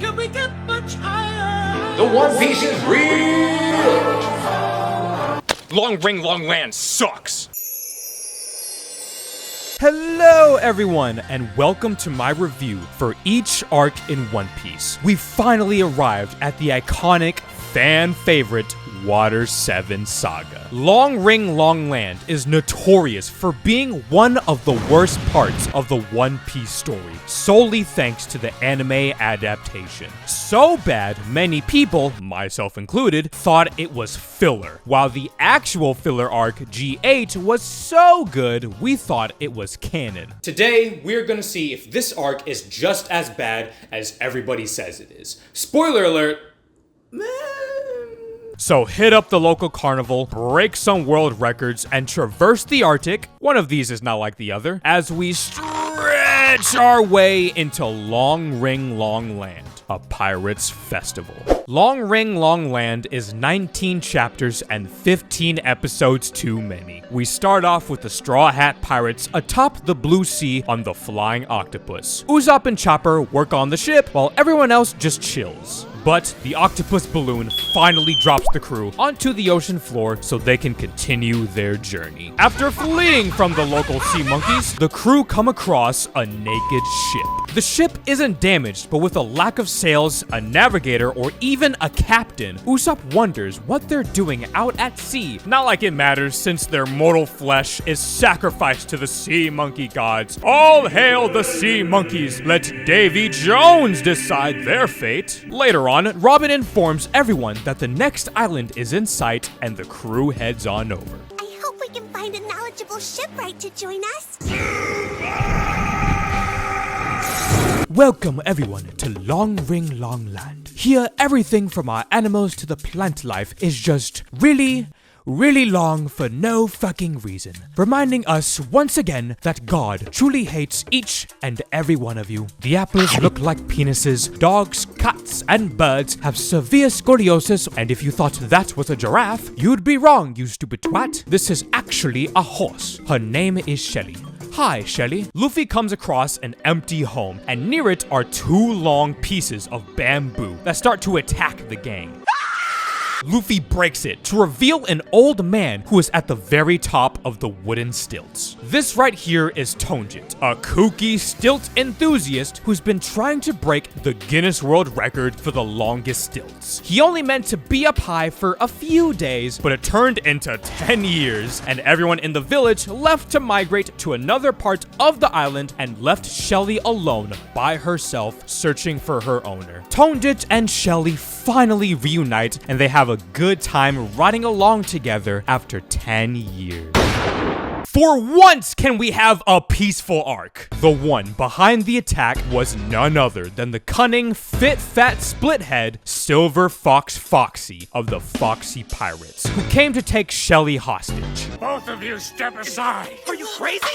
Can we get much higher? The One Piece is real! Long Ring Long Land sucks! Hello everyone, and welcome to my review for each arc in One Piece. We finally arrived at the iconic, fan favorite Water 7 Saga. Long Ring Long Land is notorious for being one of the worst parts of the One Piece story, solely thanks to the anime adaptation. So bad, many people, myself included, thought it was filler, while the actual filler arc, G8, was so good, we thought it was canon. Today, we're gonna see if this arc is just as bad as everybody says it is. Spoiler alert, So hit up the local carnival, break some world records, and traverse the Arctic, one of these is not like the other, as we stretch our way into Long Ring Long Land, a pirate's festival. Long Ring Long Land is 19 chapters and 15 episodes too many. We start off with the Straw Hat Pirates atop the blue sea on the Flying Octopus. Usopp and Chopper work on the ship, while everyone else just chills. But the octopus balloon finally drops the crew onto the ocean floor so they can continue their journey. After fleeing from the local sea monkeys, the crew come across a naked ship. The ship isn't damaged, but with a lack of sails, a navigator, or even a captain, Usopp wonders what they're doing out at sea. Not like it matters, since their mortal flesh is sacrificed to the sea monkey gods. All hail the sea monkeys! Let Davy Jones decide their fate. Later on, Robin informs everyone that the next island is in sight, and the crew heads on over. I hope we can find a knowledgeable shipwright to join us. Welcome everyone to Long Ring Long Land. Here, everything from our animals to the plant life is just really long for no fucking reason. Reminding us once again that God truly hates each and every one of you. The apples look like penises, dogs, cats, and birds have severe scoliosis, and if you thought that was a giraffe, you'd be wrong, you stupid twat. This is actually a horse. Her name is Shelly. Hi, Shelly. Luffy comes across an empty home, and near it are two long pieces of bamboo that start to attack the gang. Luffy breaks it to reveal an old man who is at the very top of the wooden stilts. This right here is Tonjit, a kooky stilt enthusiast who's been trying to break the Guinness World Record for the longest stilts. He only meant to be up high for a few days, but it turned into 10 years, and everyone in the village left to migrate to another part of the island and left Shelly alone by herself, searching for her owner. Tonjit and Shelly finally reunite, and they have a good time riding along together after 10 years. For once, can we have a peaceful arc? The one behind the attack was none other than the cunning, fit, fat, split-head Silver Fox Foxy of the Foxy Pirates, who came to take Shelly hostage. Both of you step aside. Are you crazy?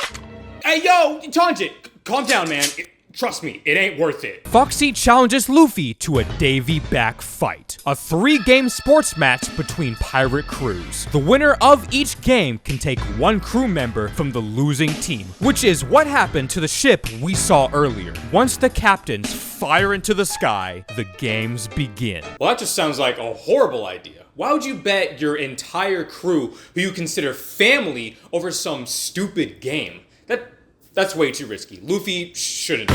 hey yo, Tonjit, calm down, man. Trust me, it ain't worth it. Foxy challenges Luffy to a Davy back fight, a 3-game sports match between pirate crews. The winner of each game can take one crew member from the losing team, which is what happened to the ship we saw earlier. Once the captains fire into the sky, the games begin. Well, that just sounds like a horrible idea. Why would you bet your entire crew, who you consider family, over some stupid game? That's way too risky. Luffy shouldn't.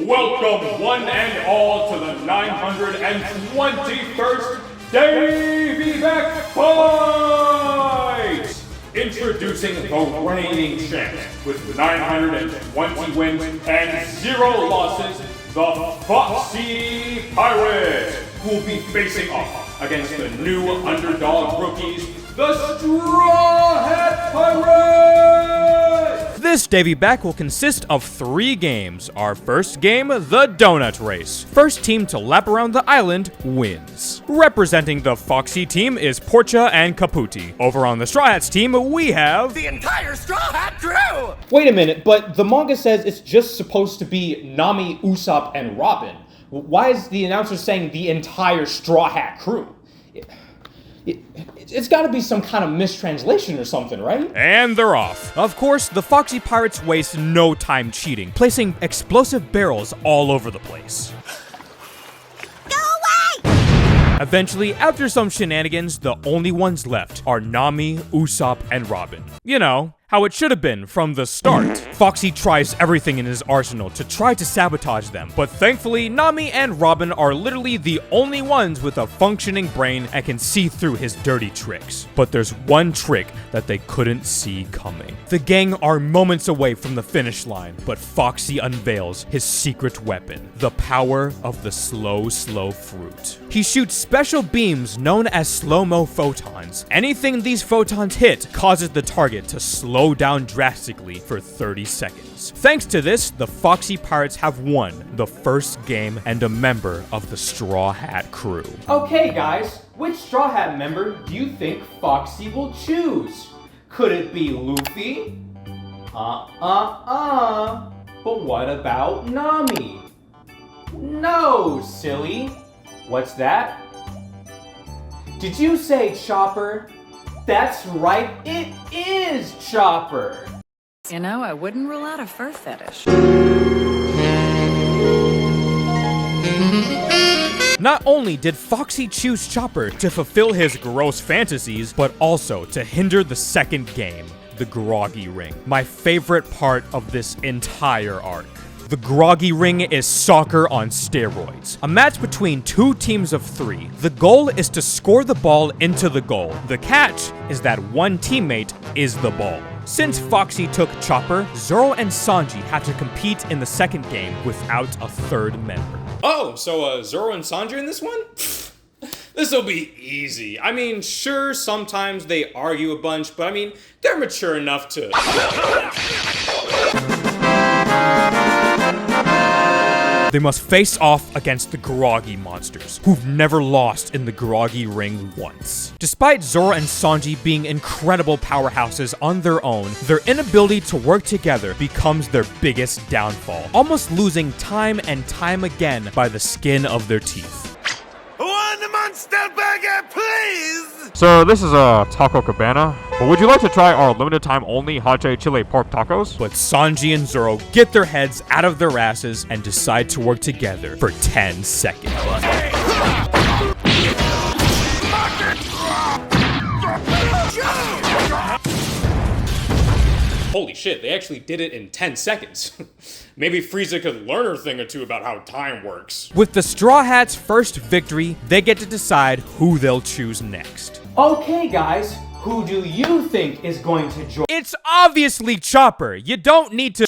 Welcome one and all to the 921st Davy Back Fight! Introducing the reigning champ with 920 wins and 0 losses, the Foxy Pirates, who will be facing off against the new underdog rookies, the Straw Hat Pirates! This Davy Back will consist of 3 games. Our first game, the Donut Race. First team to lap around the island wins. Representing the Foxy team is Portia and Caputi. Over on the Straw Hats team, we have The entire Straw Hat crew! Wait a minute, but the manga says it's just supposed to be Nami, Usopp, and Robin. Why is the announcer saying the entire Straw Hat crew? It's gotta be some kind of mistranslation or something, right? And they're off. Of course, the Foxy Pirates waste no time cheating, placing explosive barrels all over the place. Go away! Eventually, after some shenanigans, the only ones left are Nami, Usopp, and Robin. You know, how it should have been from the start. Foxy tries everything in his arsenal to try to sabotage them, but thankfully, Nami and Robin are literally the only ones with a functioning brain and can see through his dirty tricks. But there's one trick that they couldn't see coming. The gang are moments away from the finish line, but Foxy unveils his secret weapon, the power of the slow fruit. He shoots special beams known as slow-mo photons. Anything these photons hit causes the target to slow down drastically for 30 seconds. Thanks to this, the Foxy Pirates have won the first game and a member of the Straw Hat crew. Okay, guys, which Straw Hat member do you think Foxy will choose? Could it be Luffy? But what about Nami? No, silly. What's that? Did you say Chopper? That's right, it is Chopper! You know, I wouldn't rule out a fur fetish. Not only did Foxy choose Chopper to fulfill his gross fantasies, but also to hinder the second game, the Groggy Ring, my favorite part of this entire arc. The Groggy Ring is soccer on steroids. A match between two teams of 3. The goal is to score the ball into the goal. The catch is that one teammate is the ball. Since Foxy took Chopper, Zoro and Sanji have to compete in the second game without a third member. Oh, so Zoro and Sanji in this one? This'll be easy. I mean, sure, sometimes they argue a bunch, but I mean, they're mature enough to... They must face off against the Groggy monsters, who've never lost in the Groggy Ring once. Despite Zoro and Sanji being incredible powerhouses on their own, their inability to work together becomes their biggest downfall, almost losing time and time again by the skin of their teeth. One monster burger, please! Sir, this is a Taco Cabana, but would you like to try our limited time only Hache Chile pork tacos? But Sanji and Zoro get their heads out of their asses and decide to work together for 10 seconds. Holy shit, they actually did it in 10 seconds. Maybe Frieza could learn a thing or two about how time works. With the Straw Hats' first victory, they get to decide who they'll choose next. Okay, guys, who do you think is going to join? It's obviously Chopper. You don't need to.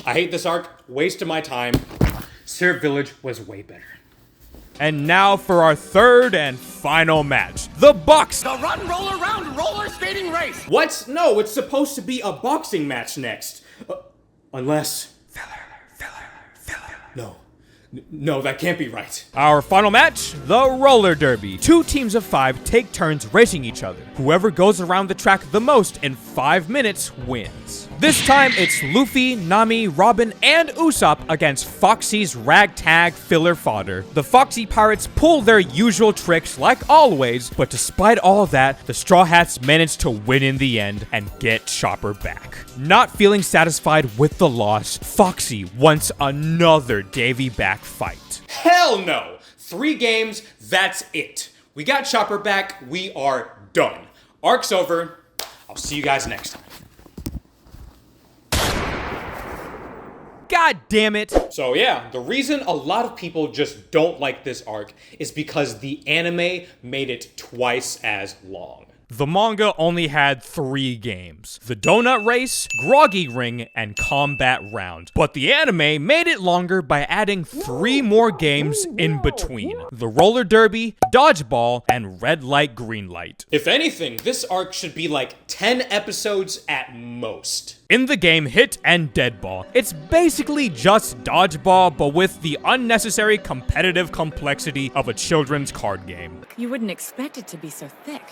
I hate this arc. Waste of my time. Syrup Village was way better. And now for our third and final match, the Bucks. The run, roll around, roller skating race! What? No, it's supposed to be a boxing match next. Unless... No, that can't be right. Our final match, the Roller Derby. 2 teams of 5 take turns racing each other. Whoever goes around the track the most in 5 minutes wins. This time, it's Luffy, Nami, Robin, and Usopp against Foxy's ragtag filler fodder. The Foxy Pirates pull their usual tricks like always, but despite all that, the Straw Hats manage to win in the end and get Chopper back. Not feeling satisfied with the loss, Foxy wants another Davy back fight. Hell no! 3 games, that's it. We got Chopper back, we are done. Arc's over. I'll see you guys next time. God damn it! So yeah, the reason a lot of people just don't like this arc is because the anime made it twice as long. The manga only had 3 games: the Donut Race, Groggy Ring, and Combat Round. But the anime made it longer by adding 3 more games in between: the Roller Derby, Dodgeball, and Red Light, Green Light. If anything, this arc should be like 10 episodes at most. In the game Hit and Deadball, it's basically just dodgeball, but with the unnecessary competitive complexity of a children's card game. You wouldn't expect it to be so thick.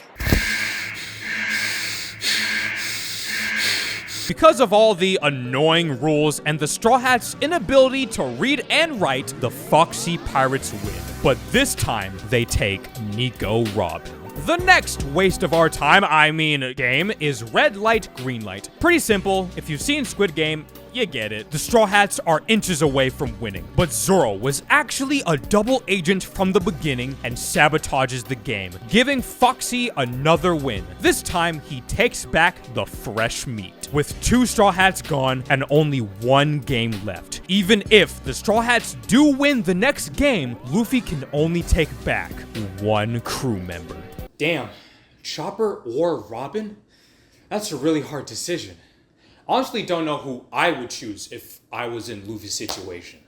Because of all the annoying rules and the Straw Hats' inability to read and write, the Foxy Pirates win. but this time they take Nico Robin. The next waste of our time, game, is red light, green light. Pretty simple. If you've seen Squid Game, you get it. The Straw Hats are inches away from winning, but Zoro was actually a double agent from the beginning and sabotages the game, giving Foxy another win. This time, he takes back the fresh meat. With 2 Straw Hats gone and only 1 game left. Even if the Straw Hats do win the next game, Luffy can only take back 1 crew member. Damn, Chopper or Robin? That's a really hard decision. Honestly, don't know who I would choose if I was in Luffy's situation.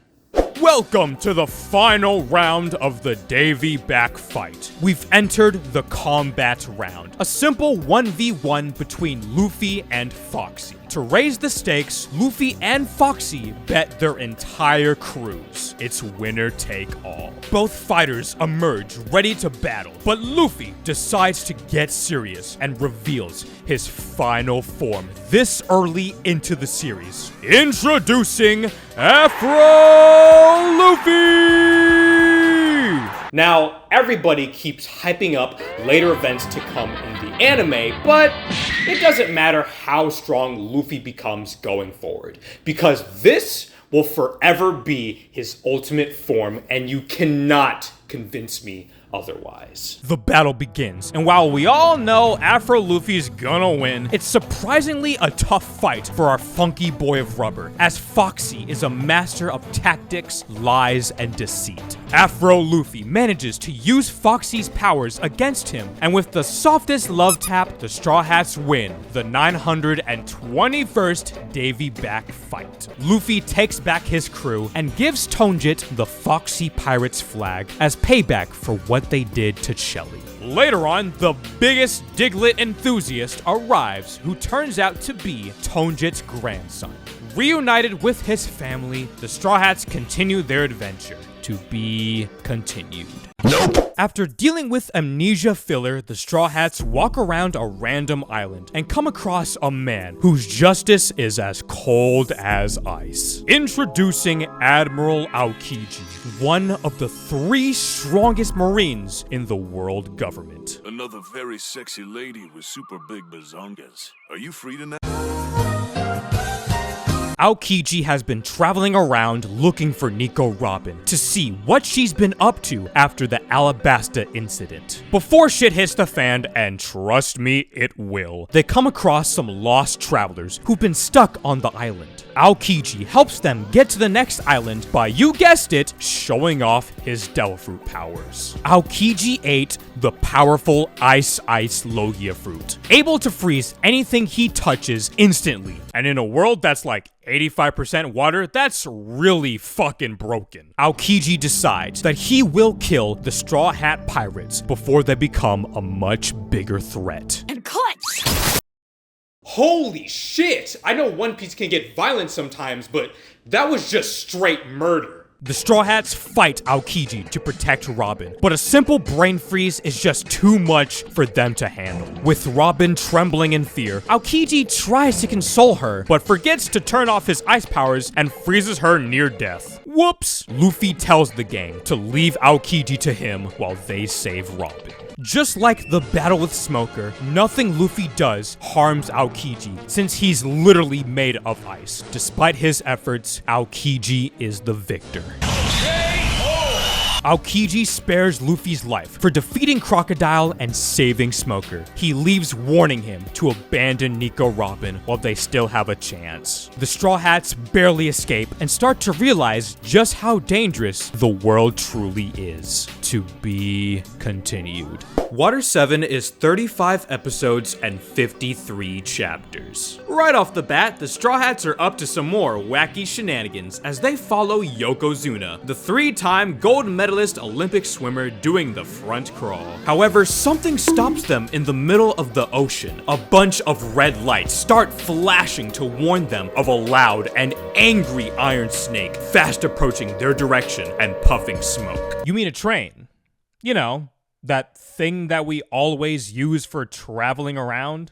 Welcome to the final round of the Davy back fight. We've entered the combat round, a simple 1v1 between Luffy and Foxy. To raise the stakes, Luffy and Foxy bet their entire crews. It's winner take all. Both fighters emerge ready to battle, but Luffy decides to get serious and reveals his final form this early into the series. Introducing Afro Luffy! Now, everybody keeps hyping up later events to come in the anime, but it doesn't matter how strong Luffy becomes going forward, because this will forever be his ultimate form, and you cannot convince me otherwise. The battle begins, and while we all know Afro Luffy's gonna win, it's surprisingly a tough fight for our funky boy of rubber, as Foxy is a master of tactics, lies, and deceit. Afro Luffy manages to use Foxy's powers against him, and with the softest love tap, the Straw Hats win the 921st Davy back fight. Luffy takes back his crew and gives Tonjit the Foxy Pirates flag as payback for what they did to Shelly. Later on, the biggest Diglett enthusiast arrives, who turns out to be Tonjit's grandson. Reunited with his family, the Straw Hats continue their adventure. To be continued. Nope. After dealing with amnesia filler, the Straw Hats walk around a random island and come across a man whose justice is as cold as ice. Introducing Admiral Aokiji, one of the 3 strongest Marines in the world government. Another very sexy lady with super big bazongas. Are you free tonight? Aokiji has been traveling around looking for Nico Robin to see what she's been up to after the Alabasta incident. Before shit hits the fan, and trust me, it will, they come across some lost travelers who've been stuck on the island. Aokiji helps them get to the next island by, you guessed it, showing off his Devil Fruit powers. Aokiji ate the powerful Ice Logia fruit, able to freeze anything he touches instantly, and in a world that's like 85% water, that's really fucking broken. Aokiji decides that he will kill the Straw Hat Pirates before they become a much bigger threat. And clutch! Holy shit! I know One Piece can get violent sometimes, but that was just straight murder. The Straw Hats fight Aokiji to protect Robin, but a simple brain freeze is just too much for them to handle. With Robin trembling in fear, Aokiji tries to console her, but forgets to turn off his ice powers and freezes her near death. Whoops! Luffy tells the gang to leave Aokiji to him while they save Robin. Just like the battle with Smoker, nothing Luffy does harms Aokiji, since he's literally made of ice. Despite his efforts, Aokiji is the victor. Aokiji spares Luffy's life for defeating Crocodile and saving Smoker. He leaves warning him to abandon Nico Robin while they still have a chance. The Straw Hats barely escape and start to realize just how dangerous the world truly is. To be continued. Water 7 is 35 episodes and 53 chapters. Right off the bat, the Straw Hats are up to some more wacky shenanigans as they follow Yokozuna, the 3-time gold medalist Olympic swimmer doing the front crawl. However, something stops them in the middle of the ocean. A bunch of red lights start flashing to warn them of a loud and angry iron snake fast approaching their direction and puffing smoke. You mean a train? You know, that thing that we always use for traveling around?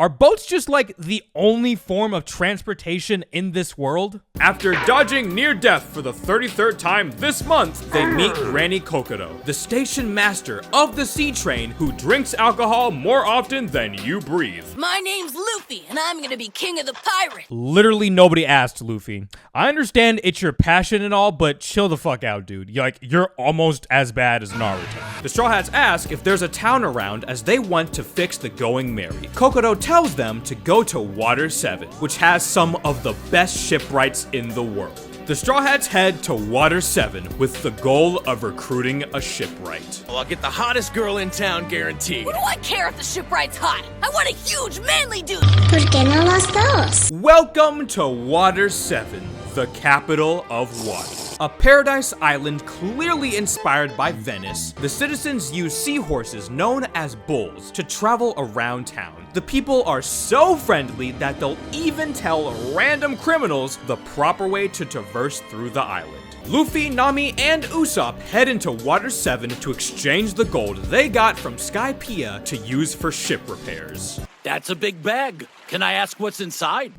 Are boats just like the only form of transportation in this world? After dodging near death for the 33rd time this month, they meet Granny Kokodo, the station master of the sea train who drinks alcohol more often than you breathe. My name's Luffy, and I'm gonna be king of the pirates. Literally nobody asked, Luffy. I understand it's your passion and all, but chill the fuck out, dude. You're almost as bad as Naruto. The Straw Hats ask if there's a town around as they want to fix the Going Merry. Kokodo tells them to go to Water 7, which has some of the best shipwrights in the world. The Straw Hats head to Water 7 with the goal of recruiting a shipwright. Well, I'll get the hottest girl in town guaranteed. What do I care if the shipwright's hot? I want a huge, manly dude. ¿Por qué no los dos? Welcome to Water 7, the capital of water. A paradise island clearly inspired by Venice, the citizens use seahorses known as bulls to travel around town. The people are so friendly that they'll even tell random criminals the proper way to traverse through the island. Luffy, Nami, and Usopp head into Water 7 to exchange the gold they got from Skypiea to use for ship repairs. That's a big bag. Can I ask what's inside?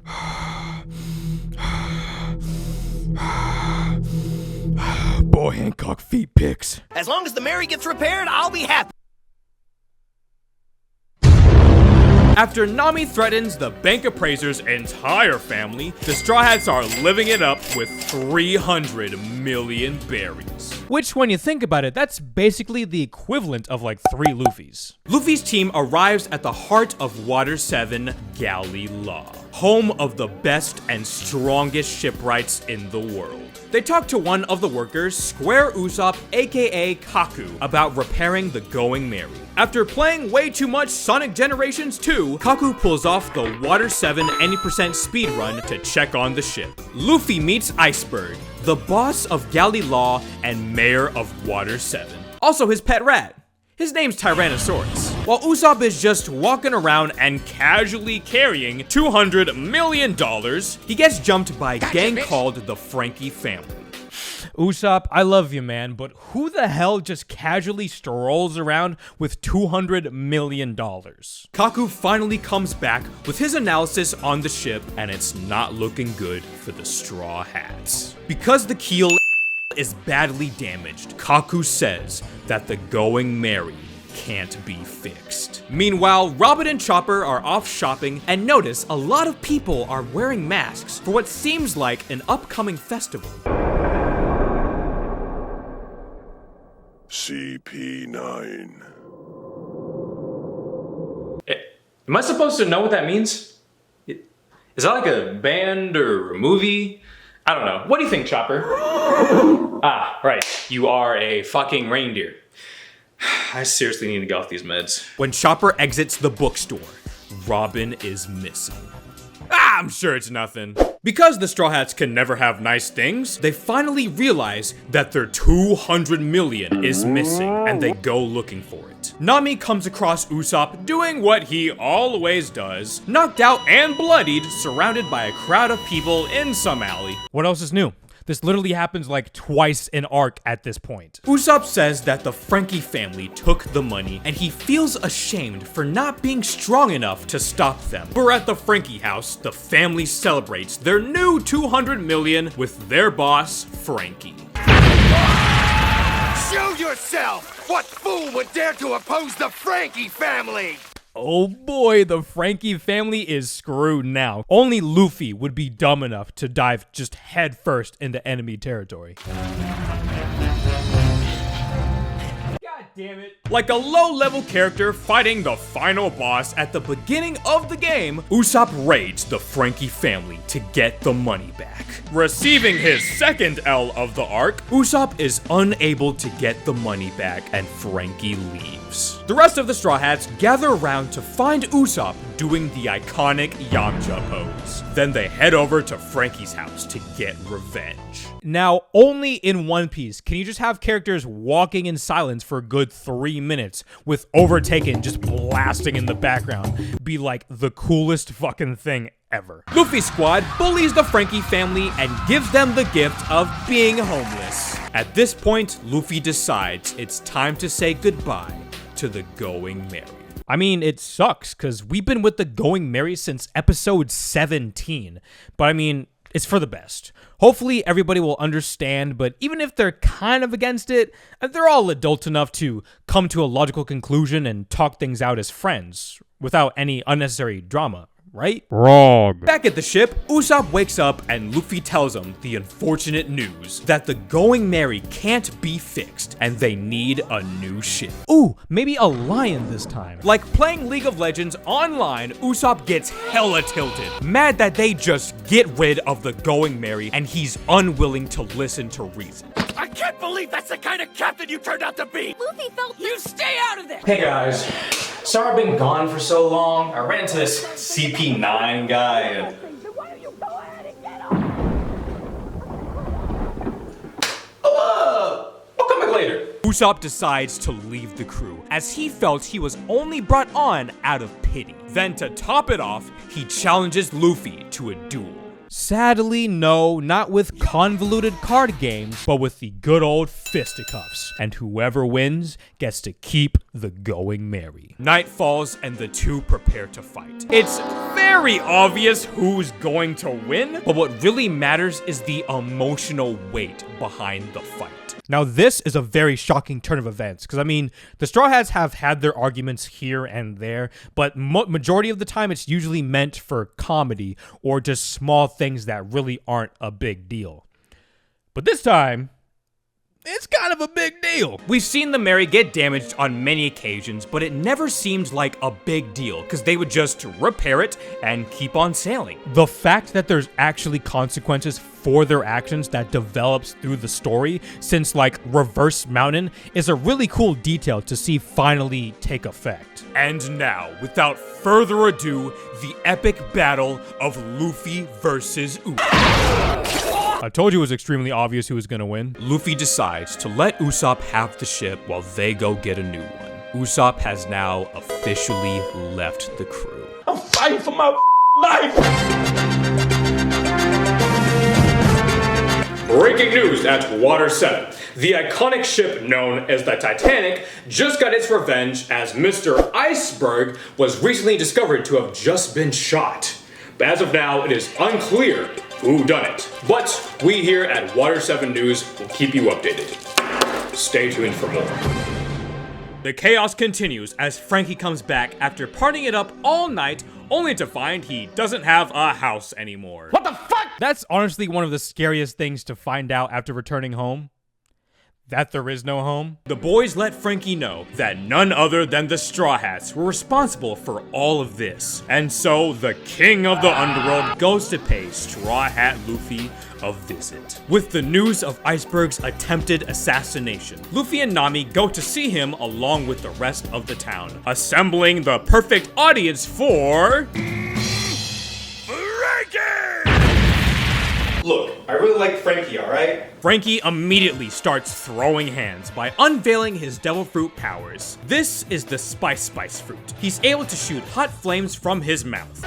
Boy Hancock feet pics. As long as the Mary gets repaired, I'll be happy. After Nami threatens the bank appraiser's entire family, the Straw Hats are living it up with 300 million berries. Which, when you think about it, that's basically the equivalent of like 3 Luffys. Luffy's team arrives at the heart of Water 7, Galactic, home of the best and strongest shipwrights in the world. They talk to one of the workers, Square Usopp, aka Kaku, about repairing the Going Merry. After playing way too much Sonic Generations 2, Kaku pulls off the Water 7 any% speedrun to check on the ship. Luffy meets Iceberg, the boss of Galactic and mayor of Water 7. Also his pet rat. His name's Tyrannosaurus. While Usopp is just walking around and casually carrying $200 million, he gets jumped by a gang called the Frankie family. Usopp, I love you, man, but who the hell just casually strolls around with $200 million? Kaku finally comes back with his analysis on the ship, and it's not looking good for the Straw Hats. Because the keel is badly damaged, Kaku says that the Going Merry can't be fixed. Meanwhile, Robin and Chopper are off shopping and notice a lot of people are wearing masks for what seems like an upcoming festival. CP9. Am I supposed to know what that means? Is that like a band or a movie? I don't know. What do you think, Chopper? Ah, right. You are a fucking reindeer. I seriously need to get off these meds. When Chopper exits the bookstore, Robin is missing. Ah, I'm sure it's nothing. Because the Straw Hats can never have nice things, they finally realize that their 200 million is missing, and they go looking for it. Nami comes across Usopp doing what he always does, knocked out and bloodied, surrounded by a crowd of people in some alley. What else is new? This literally happens like twice in Arc at this point. Usopp says that the Frankie family took the money and he feels ashamed for not being strong enough to stop them. We're at the Frankie house, the family celebrates their new 200 million with their boss, Frankie. Show yourself! What fool would dare to oppose the Frankie family? Oh boy, the Frankie family is screwed now. Only Luffy would be dumb enough to dive just headfirst into enemy territory. Damn it. Like a low-level character fighting the final boss at the beginning of the game, Usopp raids the Frankie family to get the money back. Receiving his second L of the arc, Usopp is unable to get the money back and Frankie leaves. The rest of the Straw Hats gather around to find Usopp doing the iconic Yamcha pose. Then they head over to Frankie's house to get revenge. Now, only in One Piece can you just have characters walking in silence for a good 3 minutes with Overtaken just blasting in the background be like the coolest fucking thing ever. Luffy's squad bullies the Frankie family and gives them the gift of being homeless. At this point, Luffy decides it's time to say goodbye to the Going Merry. I mean, it sucks, because we've been with the Going Merry since episode 17. But I mean, it's for the best. Hopefully everybody will understand, but even if they're kind of against it, they're all adult enough to come to a logical conclusion and talk things out as friends without any unnecessary drama, right? Wrong. Back at the ship, Usopp wakes up and Luffy tells him the unfortunate news that the Going Merry can't be fixed and they need a new ship. Ooh, maybe a lion this time. Like playing League of Legends online, Usopp gets hella tilted, mad that they just get rid of the Going Merry and he's unwilling to listen to reason. I can't believe that's the kind of captain you turned out to be! Luffy felt You stay out of there! Hey guys, sorry I've been gone for so long. I ran into this CP9 guy and... I'll come back later. Usopp decides to leave the crew, as he felt he was only brought on out of pity. Then to top it off, he challenges Luffy to a duel. Sadly, no, not with convoluted card games, but with the good old fisticuffs. And whoever wins gets to keep the Going Merry. Night falls and the two prepare to fight. It's very obvious who's going to win, but what really matters is the emotional weight behind the fight. Now, this is a very shocking turn of events, because, I mean, the Straw Hats have had their arguments here and there, but majority of the time it's usually meant for comedy or just small things that really aren't a big deal. But this time, it's kind of a big deal. We've seen the Merry get damaged on many occasions, but it never seemed like a big deal, because they would just repair it and keep on sailing. The fact that there's actually consequences for their actions that develops through the story, since like Reverse Mountain, is a really cool detail to see finally take effect. And now, without further ado, the epic battle of Luffy versus Usopp. I told you it was extremely obvious who was gonna win. Luffy decides to let Usopp have the ship while they go get a new one. Usopp has now officially left the crew. I'm fighting for my life! Breaking news at Water 7. The iconic ship known as the Titanic just got its revenge as Mr. Iceberg was recently discovered to have just been shot. But as of now, it is unclear who done it. But we here at Water 7 News will keep you updated. Stay tuned for more. The chaos continues as Frankie comes back after partying it up all night, only to find he doesn't have a house anymore. What the fuck? That's honestly one of the scariest things to find out after returning home. That there is no home. The boys let Frankie know that none other than the Straw Hats were responsible for all of this. And so the king of the underworld goes to pay Straw Hat Luffy a visit. With the news of Iceberg's attempted assassination, Luffy and Nami go to see him along with the rest of the town, assembling the perfect audience for... Look, I really like Frankie, alright? Frankie immediately starts throwing hands by unveiling his devil fruit powers. This is the Spice fruit. He's able to shoot hot flames from his mouth.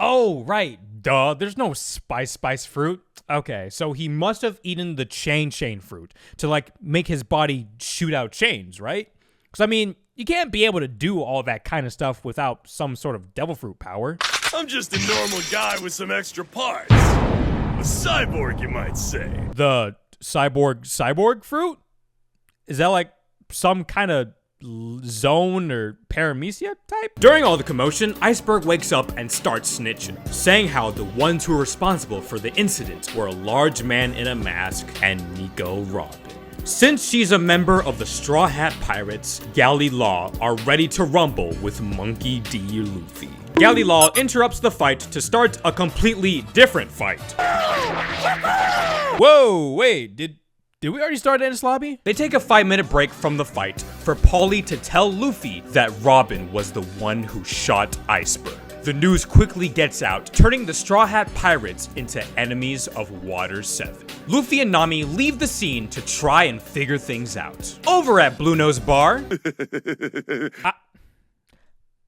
Oh, right. Duh, there's no spice fruit. Okay, so he must have eaten the chain fruit to like make his body shoot out chains, right? Because I mean, you can't be able to do all that kind of stuff without some sort of devil fruit power. I'm just a normal guy with some extra parts. A cyborg, you might say. The cyborg fruit? Is that like some kind of zone or paramecia type? During all the commotion, Iceberg wakes up and starts snitching, saying how the ones who were responsible for the incident were a large man in a mask and Nico Robin. Since she's a member of the Straw Hat Pirates, Galley Law are ready to rumble with Monkey D. Luffy. Galley Law interrupts the fight to start a completely different fight. Whoa, wait, did we already start Enies Lobby? They take a 5-minute break from the fight for Paulie to tell Luffy that Robin was the one who shot Iceberg. The news quickly gets out, turning the Straw Hat Pirates into enemies of Water 7. Luffy and Nami leave the scene to try and figure things out. Over at Blue Nose Bar...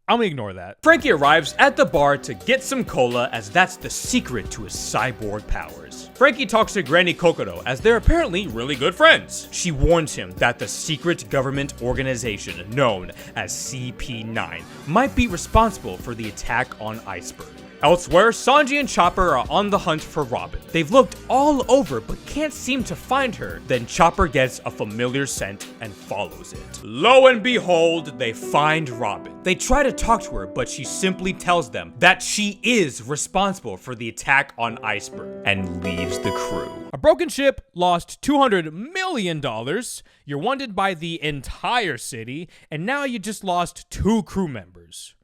I'm gonna ignore that. Frankie arrives at the bar to get some cola, as that's the secret to his cyborg powers. Frankie talks to Granny Kokodo, as they're apparently really good friends. She warns him that the secret government organization known as CP9 might be responsible for the attack on Iceberg. Elsewhere, Sanji and Chopper are on the hunt for Robin. They've looked all over but can't seem to find her. Then Chopper gets a familiar scent and follows it. Lo and behold, they find Robin. They try to talk to her, but she simply tells them that she is responsible for the attack on Iceberg and leaves the crew. A broken ship lost $200 million. You're wanted by the entire city, and now you just lost 2 crew members.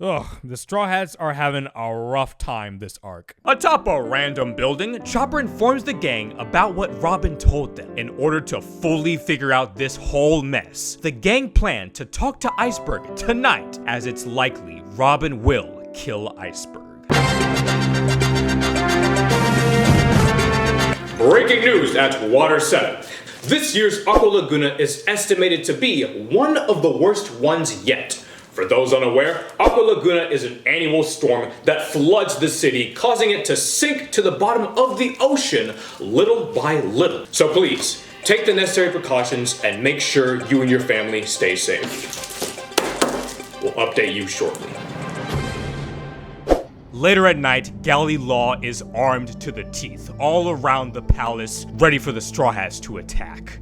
Ugh, the Straw Hats are having a rough time this arc. Atop a random building, Chopper informs the gang about what Robin told them. In order to fully figure out this whole mess, the gang plan to talk to Iceberg tonight, as it's likely Robin will kill Iceberg. Breaking news at Water 7. This year's Aqua Laguna is estimated to be one of the worst ones yet. For those unaware, Aqua Laguna is an annual storm that floods the city, causing it to sink to the bottom of the ocean little by little. So please, take the necessary precautions and make sure you and your family stay safe. We'll update you shortly. Later at night, Galley Law is armed to the teeth, all around the palace, ready for the Straw Hats to attack.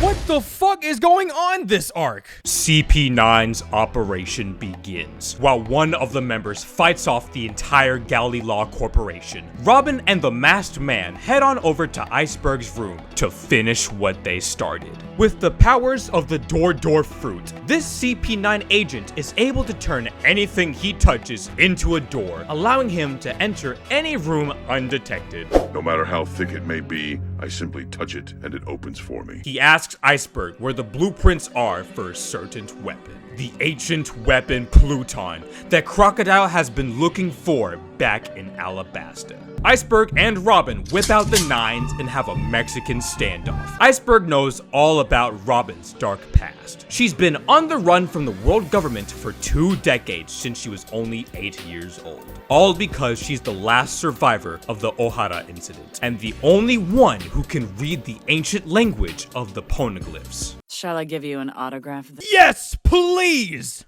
What the fuck is going on this arc? CP9's operation begins. While one of the members fights off the entire Galley Law Corporation, Robin and the Masked Man head on over to Iceberg's room to finish what they started. With the powers of the Door fruit, this CP9 agent is able to turn anything he touches into a door, allowing him to enter any room undetected. No matter how thick it may be, I simply touch it and it opens for me. He asks Iceberg where the blueprints are for a certain weapon. The ancient weapon Pluton that Crocodile has been looking for back in Alabasta. Iceberg and Robin whip out the nines and have a Mexican standoff. Iceberg knows all about Robin's dark past. She's been on the run from the world government for 2 decades since she was only 8 years old. All because she's the last survivor of the Ohara incident, and the only one who can read the ancient language of the poneglyphs. Shall I give you an autograph? Yes, please!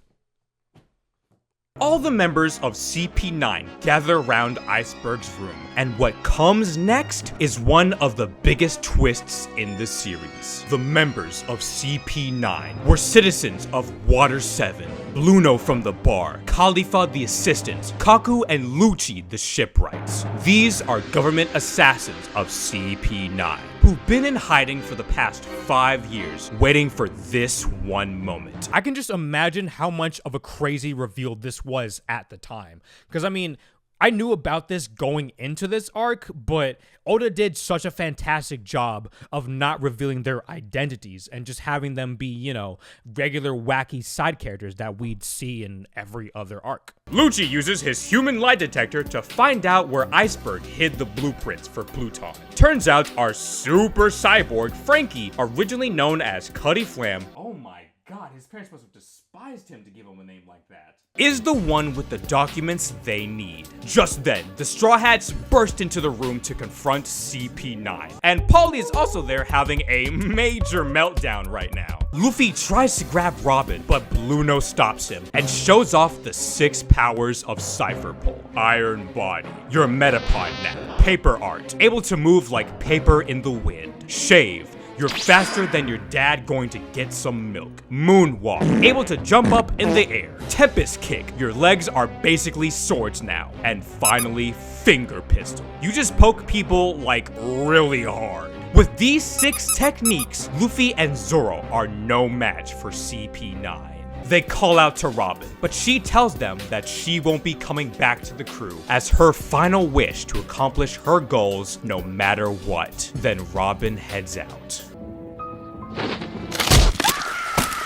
All the members of CP9 gather around Iceberg's room, and what comes next is one of the biggest twists in the series. The members of CP9 were citizens of Water 7, Bluno from the bar, Khalifa the assistant, Kaku and Lucci the shipwrights. These are government assassins of CP9, who've been in hiding for the past 5 years, waiting for this one moment. I can just imagine how much of a crazy reveal this was at the time. Because, I mean, I knew about this going into this arc, but Oda did such a fantastic job of not revealing their identities and just having them be, you know, regular wacky side characters that we'd see in every other arc. Lucci uses his human lie detector to find out where Iceberg hid the blueprints for Pluton. Turns out our super cyborg, Frankie, originally known as Cuddy Flam, Oh my god, his parents must have despised him to give him a name like that. is the one with the documents they need. Just then, the Straw Hats burst into the room to confront CP9. And Polly is also there having a major meltdown right now. Luffy tries to grab Robin, but Bluno stops him and shows off the 6 powers of Cypher Pull. Iron Body. You're a Metapod now. Paper Art. Able to move like paper in the wind. Shave. You're faster than your dad going to get some milk. Moonwalk, able to jump up in the air. Tempest Kick, your legs are basically swords now. And finally, Finger Pistol. You just poke people like really hard. With these 6 techniques, Luffy and Zoro are no match for CP9. They call out to Robin, but she tells them that she won't be coming back to the crew as her final wish to accomplish her goals no matter what. Then Robin heads out.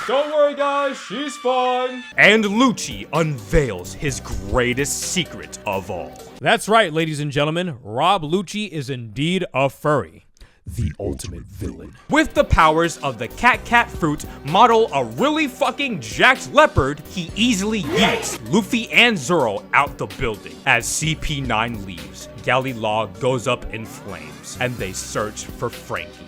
Don't worry guys, she's fine. And Lucci unveils his greatest secret of all. That's right, ladies and gentlemen, Rob Lucci is indeed a furry. the ultimate villain. With the powers of the cat fruit, model a really fucking jacked leopard, he easily yeets Luffy and Zoro out the building. As CP9 leaves, Galactic goes up in flames, and they search for Frankie.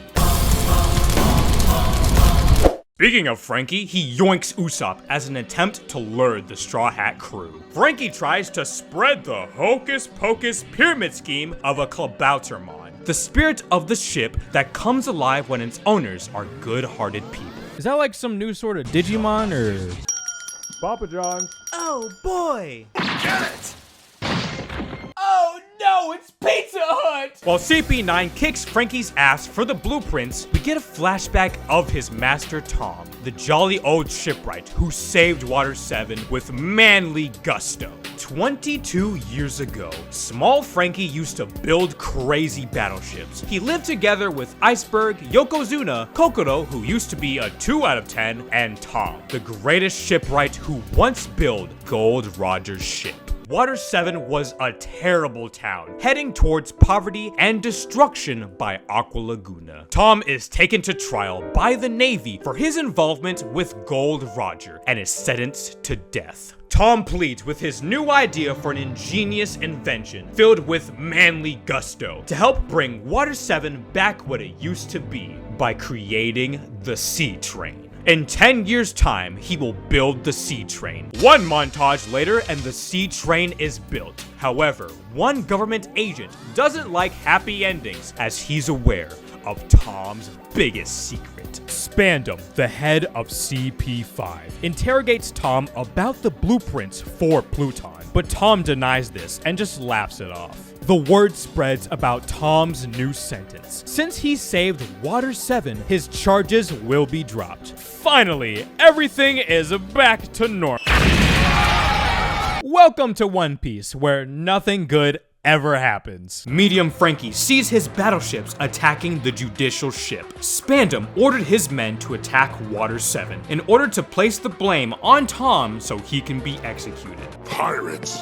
Speaking of Frankie, he yoinks Usopp as an attempt to lure the Straw Hat crew. Frankie tries to spread the hocus-pocus pyramid scheme of a Klabautermon, the spirit of the ship that comes alive when its owners are good-hearted people. Is that like some new sort of Digimon, or...? Papa John. Oh boy! Get it! Oh no, it's Pizza Hut! While CP9 kicks Frankie's ass for the blueprints, we get a flashback of his master Tom, the jolly old shipwright who saved Water 7 with manly gusto. 22 years ago, small Frankie used to build crazy battleships. He lived together with Iceberg, Yokozuna, Kokoro, who used to be a 2 out of 10, and Tom, the greatest shipwright who once built Gold Roger's ship. Water 7 was a terrible town, heading towards poverty and destruction by Aqua Laguna. Tom is taken to trial by the Navy for his involvement with Gold Roger and is sentenced to death. Tom pleads with his new idea for an ingenious invention filled with manly gusto to help bring Water 7 back what it used to be by creating the Sea Train. In 10 years' time, he will build the Sea Train. One montage later, and the Sea Train is built. However, one government agent doesn't like happy endings, as he's aware of Tom's biggest secret. Spandam, the head of CP5, interrogates Tom about the blueprints for Pluton, but Tom denies this and just laughs it off. The word spreads about Tom's new sentence. Since he saved Water 7, his charges will be dropped. Finally, everything is back to normal. Welcome to One Piece, where nothing good ever happens. Medium Frankie sees his battleships attacking the judicial ship. Spandam ordered his men to attack Water 7 in order to place the blame on Tom so he can be executed. Pirates.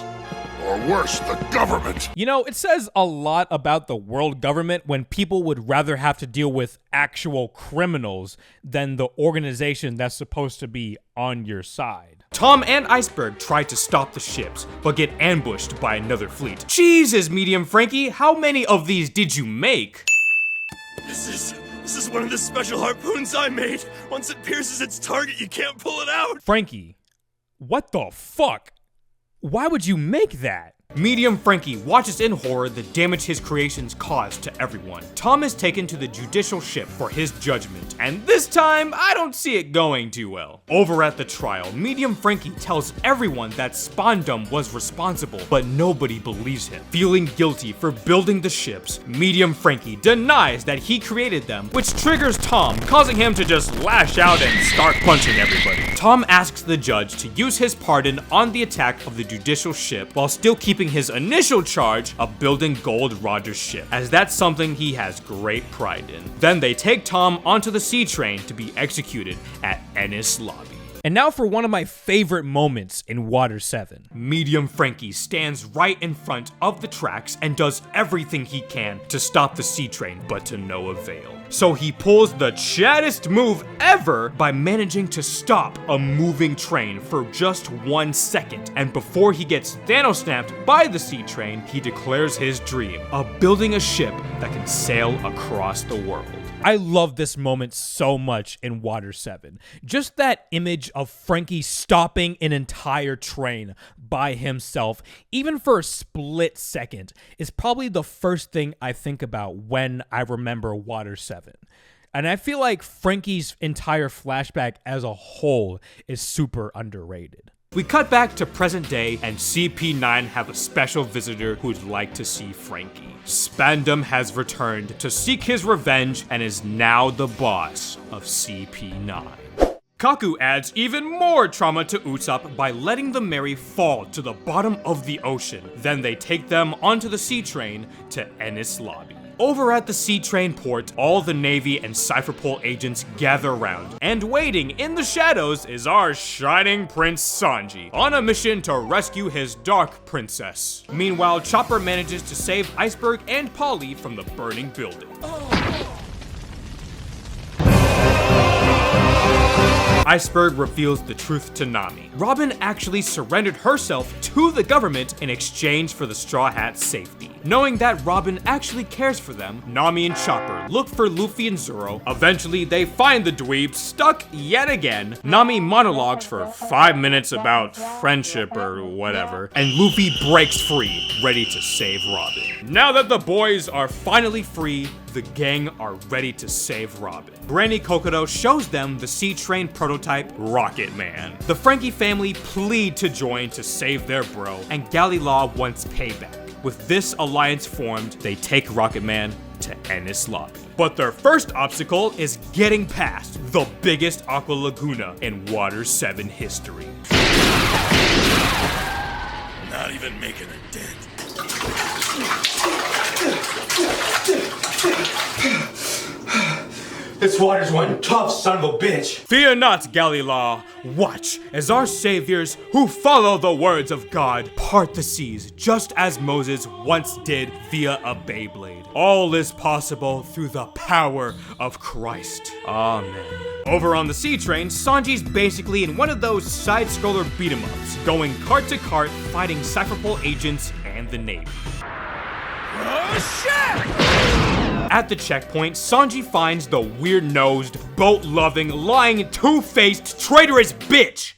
Or worse, the government. You know, it says a lot about the world government when people would rather have to deal with actual criminals than the organization that's supposed to be on your side. Tom and Iceberg try to stop the ships, but get ambushed by another fleet. Jesus, Medium Frankie, how many of these did you make? This is one of the special harpoons I made. Once it pierces its target, you can't pull it out. Frankie, what the fuck? Why would you make that? Medium Frankie watches in horror the damage his creations cause to everyone. Tom is taken to the judicial ship for his judgment, and this time, I don't see it going too well. Over at the trial, Medium Frankie tells everyone that Spandam was responsible, but nobody believes him. Feeling guilty for building the ships, Medium Frankie denies that he created them, which triggers Tom, causing him to just lash out and start punching everybody. Tom asks the judge to use his pardon on the attack of the judicial ship while still keeping his initial charge of building Gold Roger's ship, as that's something he has great pride in. Then they take Tom onto the Sea Train to be executed at Enies Lobby. And now for one of my favorite moments in Water 7. Medium Frankie stands right in front of the tracks and does everything he can to stop the Sea Train, but to no avail. So he pulls the chattest move ever by managing to stop a moving train for just 1 second. And before he gets Thanos-snapped by the Sea Train, he declares his dream of building a ship that can sail across the world. I love this moment so much in Water 7. Just that image of Frankie stopping an entire train by himself, even for a split second, is probably the first thing I think about when I remember Water 7. And I feel like Frankie's entire flashback as a whole is super underrated. We cut back to present day, and CP9 have a special visitor who'd like to see Frankie. Spandam has returned to seek his revenge and is now the boss of CP9. Kaku adds even more trauma to Usopp by letting the Mary fall to the bottom of the ocean. Then they take them onto the Sea Train to Enies Lobby. Over at the Sea Train port, all the Navy and Cypherpole agents gather around, and waiting in the shadows is our shining Prince Sanji, on a mission to rescue his dark princess. Meanwhile, Chopper manages to save Iceberg and Polly from the burning building. iceberg reveals the truth to Nami. Robin actually surrendered herself to the government in exchange for the Straw Hat's safety. Knowing that Robin actually cares for them, Nami and Chopper look for Luffy and Zoro. Eventually, they find the dweeb stuck yet again. Nami monologues for 5 minutes about friendship or whatever, and Luffy breaks free, ready to save Robin. Now that the boys are finally free, the gang are ready to save Robin. Granny Kokodo shows them the Sea Train prototype, Rocket Man. The Frankie family plead to join to save their bro, and Galileo wants payback. With this alliance formed, they take Rocket Man to Enies Lobby. But their first obstacle is getting past the biggest Aqua Laguna in Water 7 history. Not even making a dent. This water's one tough son of a bitch. Fear not, Galileo. Watch as our saviors, who follow the words of God, part the seas just as Moses once did via a Beyblade. All is possible through the power of Christ. Amen. Over on the Sea Train, Sanji's basically in one of those side-scroller beat-em-ups, going cart to cart, fighting Cypherpole agents and the Navy. Oh shit! At the checkpoint, Sanji finds the weird-nosed, boat-loving, lying, two-faced, traitorous bitch!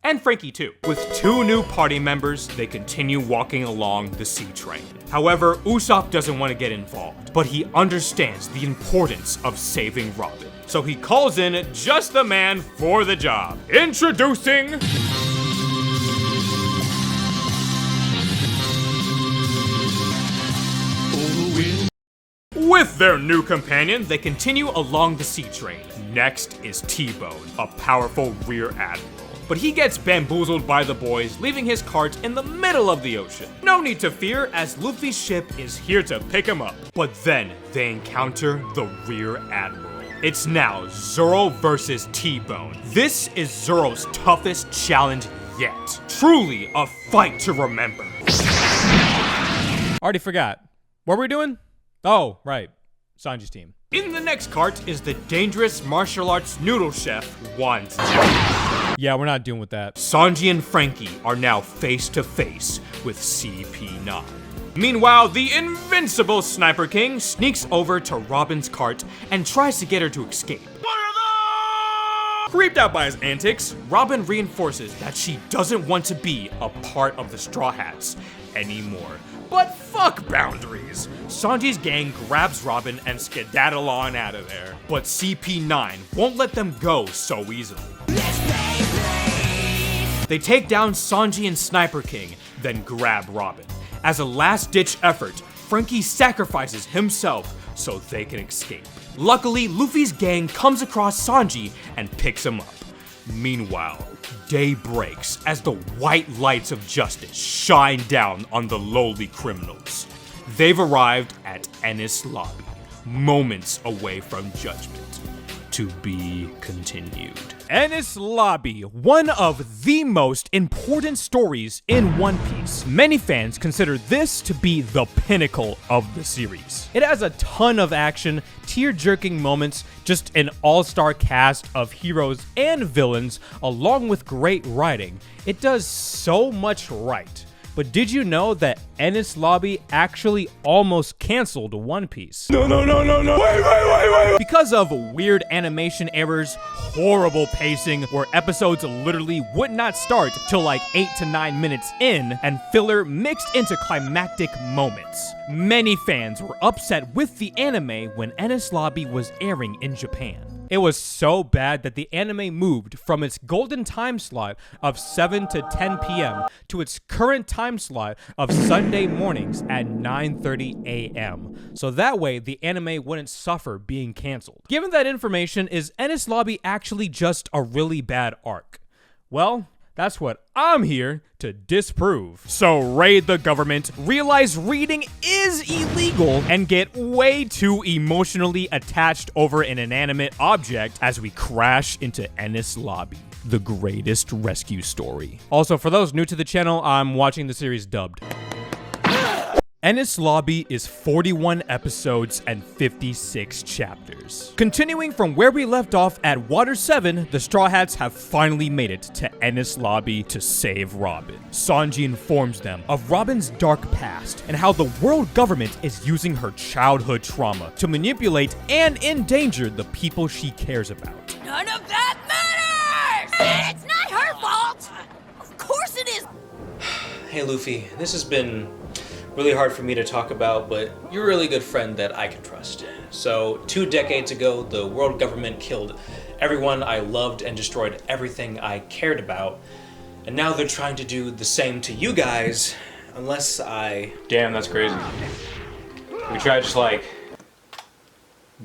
And Frankie too. With 2 new party members, they continue walking along the Sea Train. However, Usopp doesn't want to get involved, but he understands the importance of saving Robin. So he calls in just the man for the job. Introducing... With their new companion, they continue along the Sea Train. Next is T-Bone, a powerful rear admiral. But he gets bamboozled by the boys, leaving his cart in the middle of the ocean. No need to fear, as Luffy's ship is here to pick him up. But then they encounter the rear admiral. It's now Zoro versus T-Bone. This is Zoro's toughest challenge yet. Truly a fight to remember. Already forgot. What were we doing? Oh, right. Sanji's team. In the next cart is the dangerous martial arts noodle chef, Wanzi. Yeah, we're not dealing with that. Sanji and Frankie are now face to face with CP9. Meanwhile, the invincible Sniper King sneaks over to Robin's cart and tries to get her to escape. Creeped out by his antics, Robin reinforces that she doesn't want to be a part of the Straw Hats anymore. But fuck boundaries! Sanji's gang grabs Robin and skedaddle on out of there. But CP9 won't let them go so easily. They take down Sanji and Sniper King, then grab Robin. As a last-ditch effort, Frankie sacrifices himself so they can escape. Luckily, Luffy's gang comes across Sanji and picks him up. Meanwhile, day breaks as the white lights of justice shine down on the lowly criminals. They've arrived at Enies Lobby, moments away from judgment. To be continued. Enies Lobby, one of the most important stories in One Piece. Many fans consider this to be the pinnacle of the series. It has a ton of action, tear-jerking moments, just an all-star cast of heroes and villains, along with great writing. It does so much right. But did you know that Enies Lobby actually almost canceled One Piece? No. Wait. Because of weird animation errors, horrible pacing, where episodes literally would not start till like 8 to 9 minutes in, and filler mixed into climactic moments. Many fans were upset with the anime when Enies Lobby was airing in Japan. It was so bad that the anime moved from its golden time slot of 7 to 10 p.m. to its current time slot of Sunday mornings at 9:30 a.m. So that way the anime wouldn't suffer being canceled. Given that information, is Enies Lobby actually just a really bad arc? Well, that's what I'm here to disprove. So raid the government, realize reading is illegal, and get way too emotionally attached over an inanimate object as we crash into Enies Lobby, the greatest rescue story. Also, for those new to the channel, I'm watching the series dubbed. Enies Lobby is 41 episodes and 56 chapters. Continuing from where we left off at Water 7, the Straw Hats have finally made it to Enies Lobby to save Robin. Sanji informs them of Robin's dark past and how the world government is using her childhood trauma to manipulate and endanger the people she cares about. None of that matters! It's not her fault! Of course it is! Hey Luffy, this has been really hard for me to talk about, but you're a really good friend that I can trust. So, 2 decades ago, the world government killed everyone I loved and destroyed everything I cared about. And now they're trying to do the same to you guys, unless I... Damn, that's crazy. We tried just like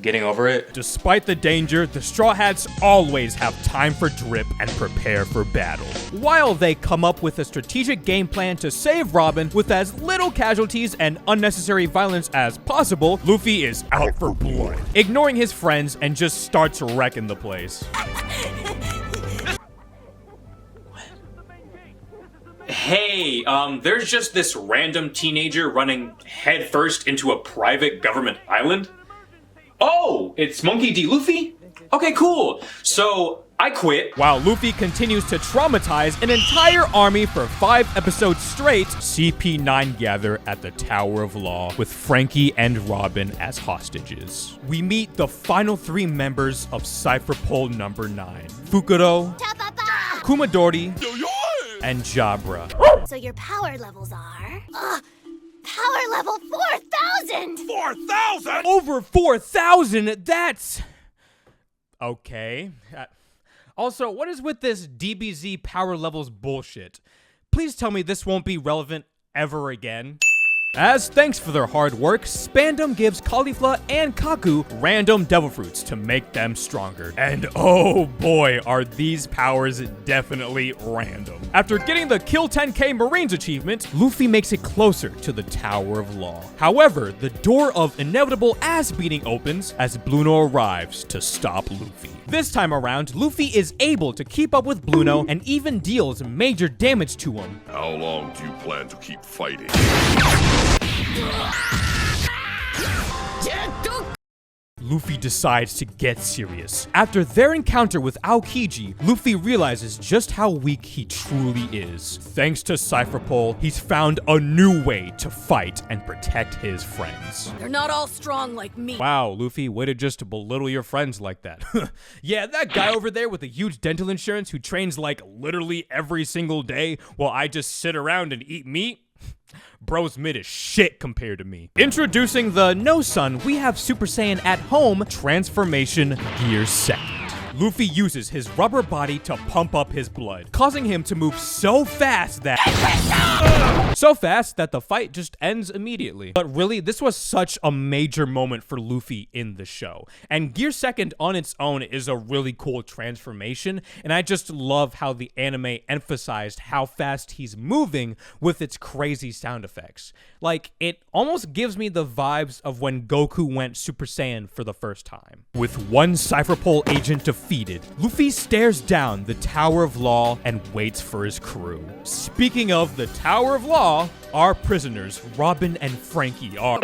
getting over it. Despite the danger, the Straw Hats always have time for drip and prepare for battle. While they come up with a strategic game plan to save Robin with as little casualties and unnecessary violence as possible, Luffy is out for blood, ignoring his friends and just starts wrecking the place. Hey, there's just this random teenager running headfirst into a private government island. Oh, it's Monkey D. Luffy? Okay, cool. So, I quit. While Luffy continues to traumatize an entire army for 5 episodes straight, CP9 gather at the Tower of Law with Frankie and Robin as hostages. We meet the final 3 members of Cypher Pole number 9. Fukuro, Kumadori, and Jabra. So your power levels are... power level 4,000! 4,000?! Over 4,000? That's... okay. Also, what is with this DBZ power levels bullshit? Please tell me this won't be relevant ever again. As thanks for their hard work, Spandam gives Caulifla and Kaku random devil fruits to make them stronger. And oh boy, are these powers definitely random. After getting the Kill 10K Marines achievement, Luffy makes it closer to the Tower of Law. However, the door of inevitable ass-beating opens as Bluno arrives to stop Luffy. This time around, Luffy is able to keep up with Bluno and even deals major damage to him. How long do you plan to keep fighting? Luffy decides to get serious. After their encounter with Aokiji, Luffy realizes just how weak he truly is. Thanks to Cypher Pole, he's found a new way to fight and protect his friends. They're not all strong like me. Wow, Luffy, way to just belittle your friends like that. Yeah, that guy over there with a huge dental insurance who trains like literally every single day while I just sit around and eat meat? Bro's mid as shit compared to me. Introducing the No Sun, we have Super Saiyan at Home Transformation Gear 2nd. Luffy uses his rubber body to pump up his blood, causing him to move so fast that the fight just ends immediately. But really, this was such a major moment for Luffy in the show. And Gear 2nd on its own is a really cool transformation, and I just love how the anime emphasized how fast he's moving with its crazy sound effects. Like, it almost gives me the vibes of when Goku went Super Saiyan for the first time. With one Cypher Pole agent defeated, Luffy stares down the Tower of Law and waits for his crew. Speaking of the Tower of Law, our prisoners, Robin and Frankie, are...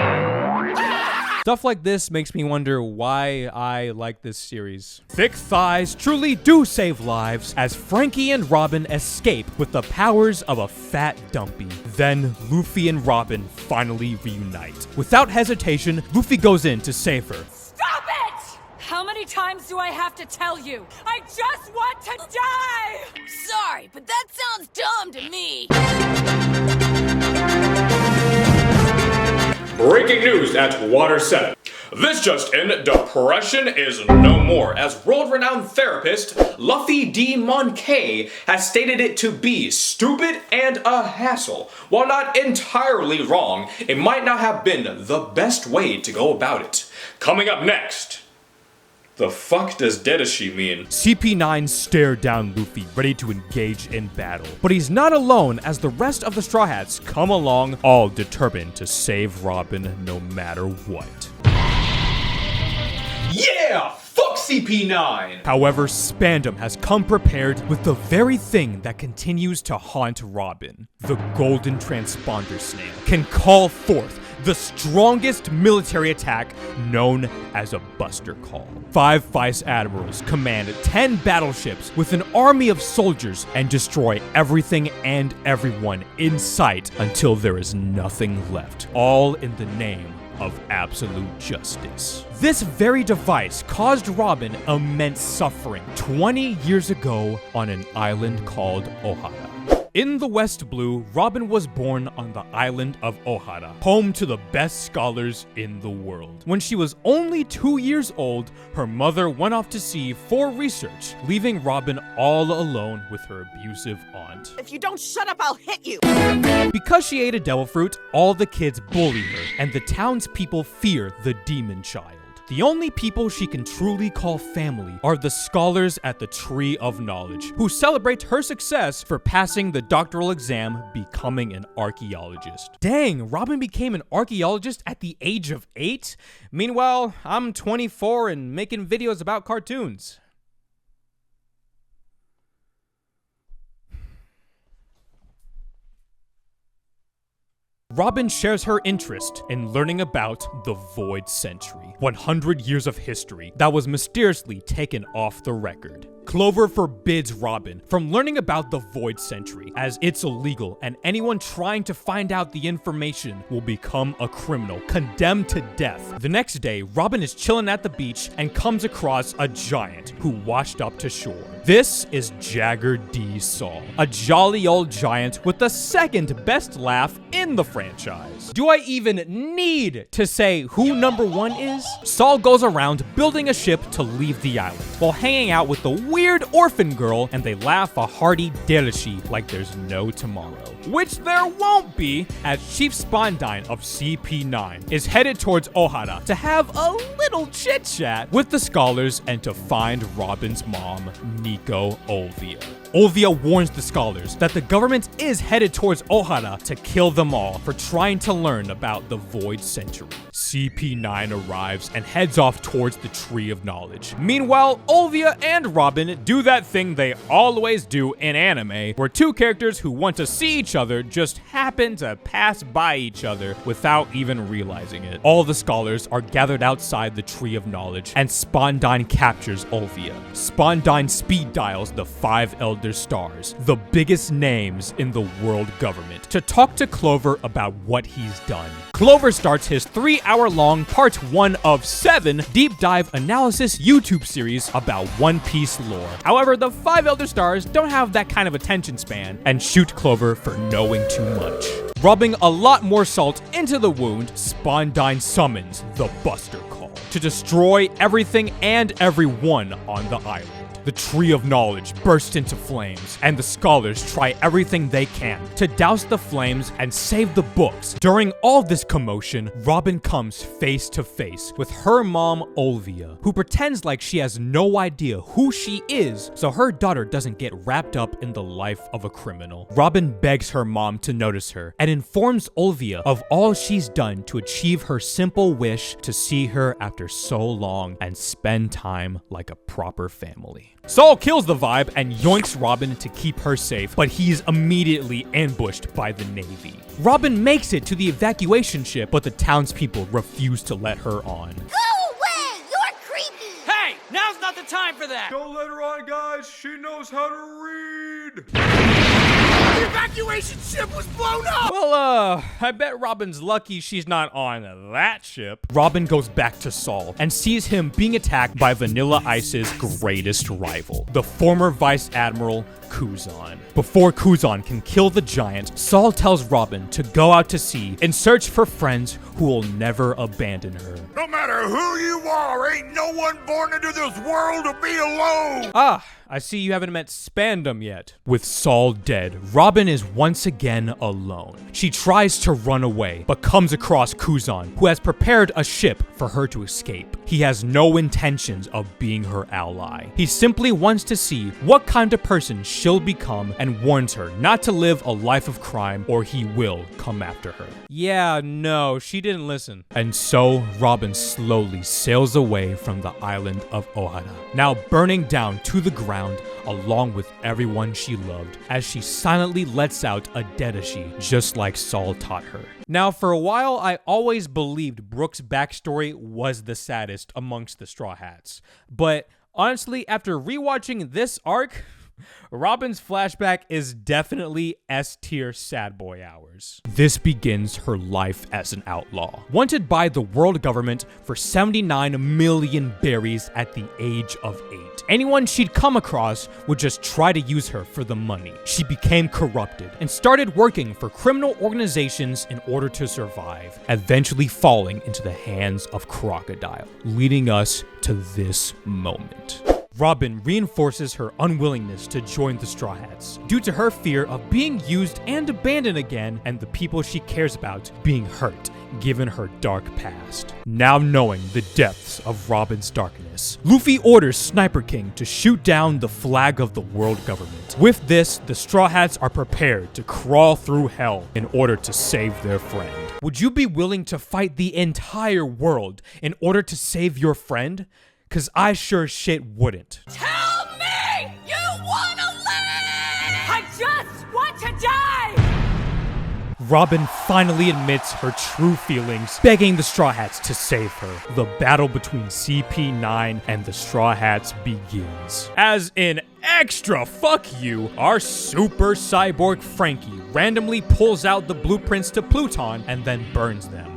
Stuff like this makes me wonder why I like this series. Thick thighs truly do save lives as Frankie and Robin escape with the powers of a fat dumpy. Then Luffy and Robin finally reunite. Without hesitation, Luffy goes in to save her. Stop it! How many times do I have to tell you? I just want to die! Sorry, but that sounds dumb to me. Breaking news at Water 7. This just in, depression is no more, as world-renowned therapist Luffy D. Monkey has stated it to be stupid and a hassle. While not entirely wrong, it might not have been the best way to go about it. Coming up next, the fuck does Dedashi mean? CP9 stare down Luffy, ready to engage in battle. But he's not alone, as the rest of the Straw Hats come along, all determined to save Robin no matter what. Yeah! Fuck CP9. However, Spandam has come prepared with the very thing that continues to haunt Robin. The Golden Transponder Snail can call forth the strongest military attack known as a Buster Call. 5 Vice Admirals command 10 battleships with an army of soldiers and destroy everything and everyone in sight until there is nothing left, all in the name of absolute justice. This very device caused Robin immense suffering 20 years ago on an island called Ohara. In the West Blue, Robin was born on the island of Ohara, home to the best scholars in the world. When she was only 2 years old, her mother went off to sea for research, leaving Robin all alone with her abusive aunt. If you don't shut up, I'll hit you! Because she ate a devil fruit, all the kids bully her, and the townspeople fear the demon child. The only people she can truly call family are the scholars at the Tree of Knowledge, who celebrate her success for passing the doctoral exam, becoming an archaeologist. Dang, Robin became an archaeologist at the age of 8? Meanwhile, I'm 24 and making videos about cartoons. Robin shares her interest in learning about the Void Century, 100 years of history that was mysteriously taken off the record. Clover forbids Robin from learning about the Void Century, as it's illegal and anyone trying to find out the information will become a criminal, condemned to death. The next day, Robin is chilling at the beach and comes across a giant who washed up to shore. This is Jagger D. Saul, a jolly old giant with the second best laugh in the franchise. Do I even need to say who number 1 is? Saul goes around building a ship to leave the island, while hanging out with the weird orphan girl, and they laugh a hearty delishi like there's no tomorrow. Which there won't be, as Chief Spondine of CP9 is headed towards Ohara to have a little chit-chat with the scholars and to find Robin's mom, Nico Olvia. Olvia warns the scholars that the government is headed towards Ohara to kill them all for trying to learn about the Void Century. CP9 arrives and heads off towards the Tree of Knowledge. Meanwhile, Olvia and Robin do that thing they always do in anime, where two characters who want to see each other just happen to pass by each other without even realizing it. All the scholars are gathered outside the Tree of Knowledge, and Spondine captures Olvia. Spondine speed dials the 5 Elder Stars, the biggest names in the world government, to talk to Clover about what he's done. Clover starts his 3-hour-long part 1 of 7 deep dive analysis YouTube series about One Piece lore. However, the 5 Elder Stars don't have that kind of attention span and shoot Clover for knowing too much. Rubbing a lot more salt into the wound, Spondine summons the Buster Call to destroy everything and everyone on the island. The Tree of Knowledge bursts into flames, and the scholars try everything they can to douse the flames and save the books. During all this commotion, Robin comes face to face with her mom, Olvia, who pretends like she has no idea who she is, so her daughter doesn't get wrapped up in the life of a criminal. Robin begs her mom to notice her and informs Olvia of all she's done to achieve her simple wish to see her after so long and spend time like a proper family. Saul kills the vibe and yoinks Robin to keep her safe, but he's immediately ambushed by the Navy. Robin makes it to the evacuation ship, but the townspeople refuse to let her on. Go away! You're creepy! Hey! Now's not the time for that! Don't let her on, guys. She knows how to read. The evacuation ship was blown up! Well, I bet Robin's lucky she's not on that ship. Robin goes back to Saul and sees him being attacked by Vanilla Ice's greatest rival, the former Vice Admiral Kuzan. Before Kuzan can kill the giant, Saul tells Robin to go out to sea in search for friends who will never abandon her. No matter who you are, ain't no one born into this world to be alone! Ah, I see you haven't met Spandam yet. With Saul dead, Robin is once again alone. She tries to run away, but comes across Kuzan, who has prepared a ship for her to escape. He has no intentions of being her ally. He simply wants to see what kind of person she'll become and warns her not to live a life of crime or he will come after her. Yeah, no, she didn't listen. And so Robin slowly sails away from the island of Ohara, now burning down to the ground along with everyone she loved, as she silently lets out a dedashi just like Saul taught her. Now, for a while, I always believed Brooke's backstory was the saddest amongst the Straw Hats. But honestly, after rewatching this arc, Robin's flashback is definitely S-tier sad boy hours. This begins her life as an outlaw, wanted by the world government for 79 million berries at the age of 8. Anyone she'd come across would just try to use her for the money. She became corrupted and started working for criminal organizations in order to survive, eventually falling into the hands of Crocodile, leading us to this moment. Robin reinforces her unwillingness to join the Straw Hats due to her fear of being used and abandoned again and the people she cares about being hurt given her dark past. Now knowing the depths of Robin's darkness, Luffy orders Sniper King to shoot down the flag of the world government. With this, the Straw Hats are prepared to crawl through hell in order to save their friend. Would you be willing to fight the entire world in order to save your friend? Cause I sure shit wouldn't. Tell me you wanna live! I just want to die! Robin finally admits her true feelings, begging the Straw Hats to save her. The battle between CP9 and the Straw Hats begins. As in extra fuck you, our super cyborg Frankie randomly pulls out the blueprints to Pluton and then burns them.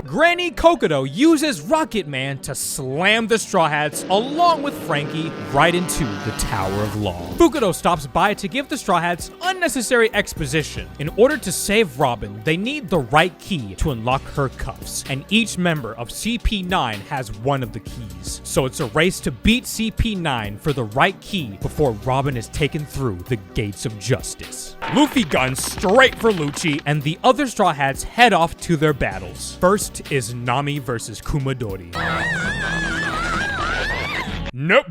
Granny Kokodo uses Rocket Man to slam the Straw Hats along with Frankie right into the Tower of Law. Fukudo stops by to give the Straw Hats unnecessary exposition. In order to save Robin, they need the right key to unlock her cuffs, and each member of CP9 has one of the keys. So it's a race to beat CP9 for the right key before Robin is taken through the gates of justice. Luffy guns straight for Lucci, and the other Straw Hats head off to their battles. First is Nami versus Kumadori. Nope.